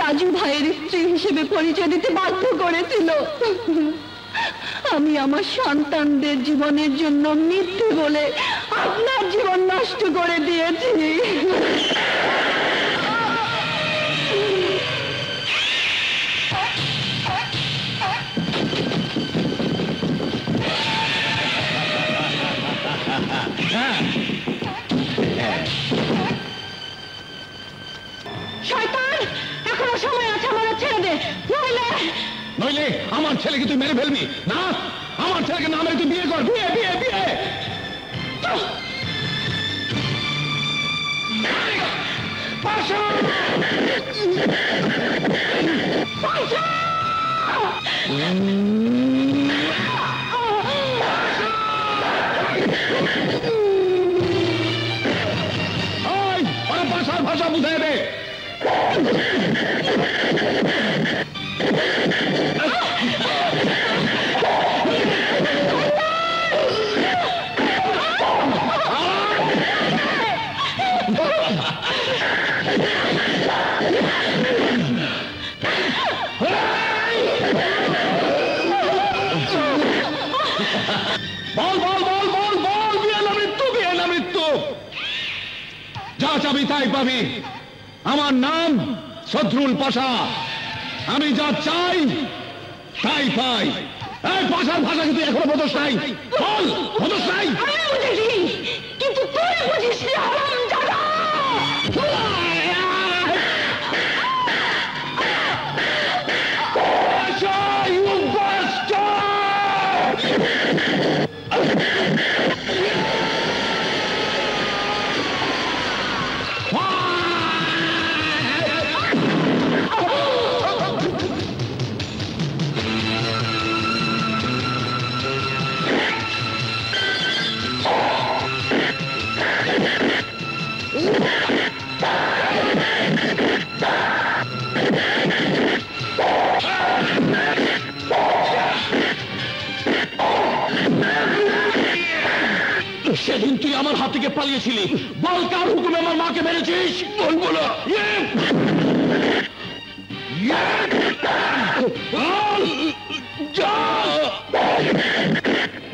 রাজু ভাইয়ের স্ত্রী হিসেবে পরিচয় দিতে বাধ্য করেছিল। আমি আমার সন্তানদের জীবনের জন্য মিথ্যে বলে আপনার জীবন নষ্ট করে দিয়েছি। শয়তান, এখনো সময় আছে, আমার ছেড়ে দে, নইলে আমার ছেলেকে তুই মেরে ফেলবি না। আমার ছেলেকে না মেরে তুই বিয়ে কর। বিয়ে, বিয়ে, বিয়ে। ভাষা ভাষা বুঝে দে। বল বল বল বল বল, বিয়ে না মৃত্যু, বিয়ে না মৃত্যু। যা চাবি তাই পাবি। আমার নাম সদরুল পাশা, আমি যা চাই তাই পাই। এই পাশার ভাষা কিন্তু এখনো বোঝস নাই? বল, বোঝস নাই? কিন্তু তুই বুঝিস না। তুই আমার হাত থেকে পালিয়েছিলি। বল, কার হুকুমে আমার মাকে মেরেছিস? বলবো না। বল, যা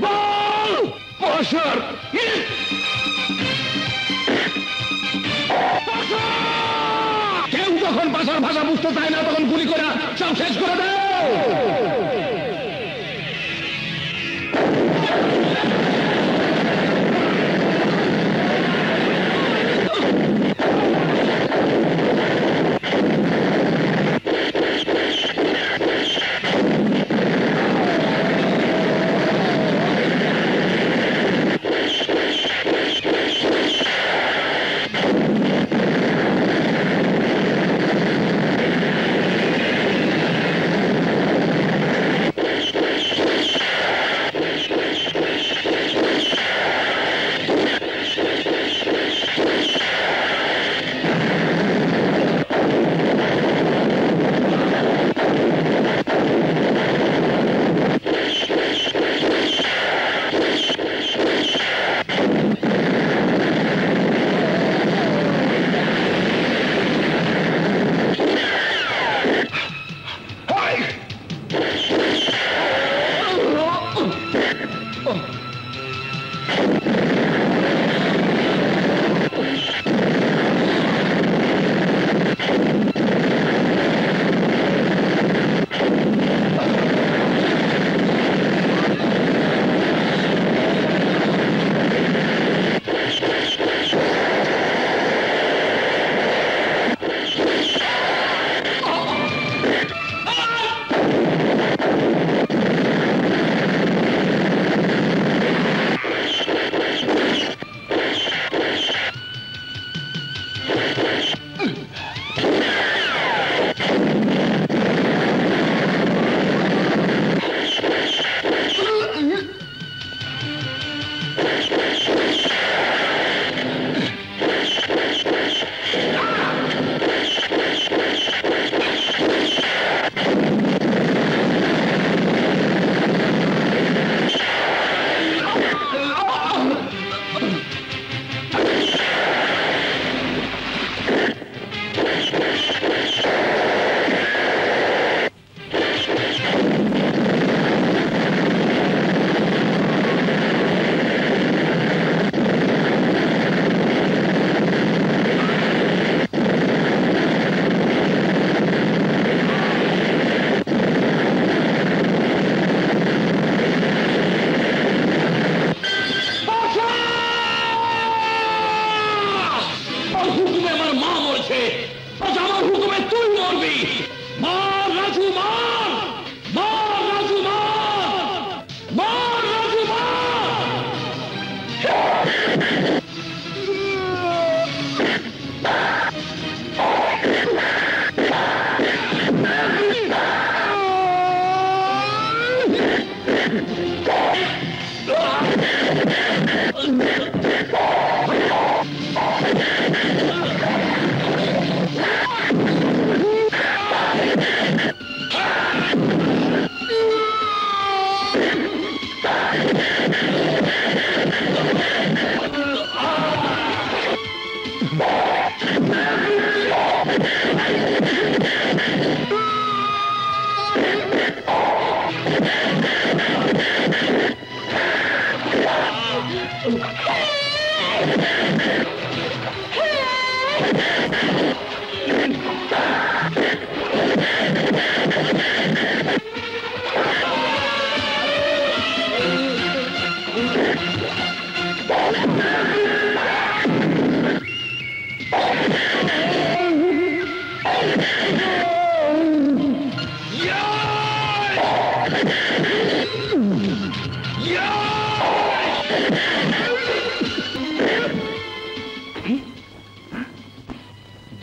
বল। পাশার কেউ যখন ভাষার ভাষা বুঝতে চায় না তখন গুলি করে সব শেষ করে দেয়।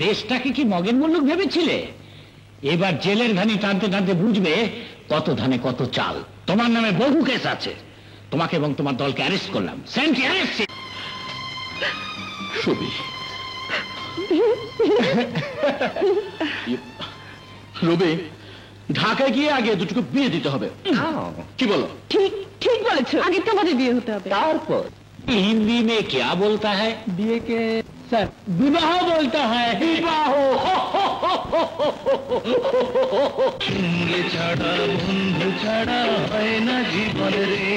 দেশটাকে কি মগের মুল্লুক ভেবেছিলে? এবার জেলের ঘানি টানতে টানতে বুঝবে কত ধানে কত চাল। তোমার নামে বহু কেস আছে, তোমাকে এবং তোমার দলকে অ্যারেস্ট করলাম। রবি, ঢাকায় গিয়ে আগে দুটোকে বিয়ে দিতে হবে। কি বলো? ঠিক ঠিক বলেছো, আগে তো আমাদের বিয়ে হতে হবে। তারপর हिंदी में क्या बोलता है? বিয়ে কে স্যার বিবাহ বলতে হয়। विवाह। ছাড়া বন্ধু ছাড়া হয় না জীবন রে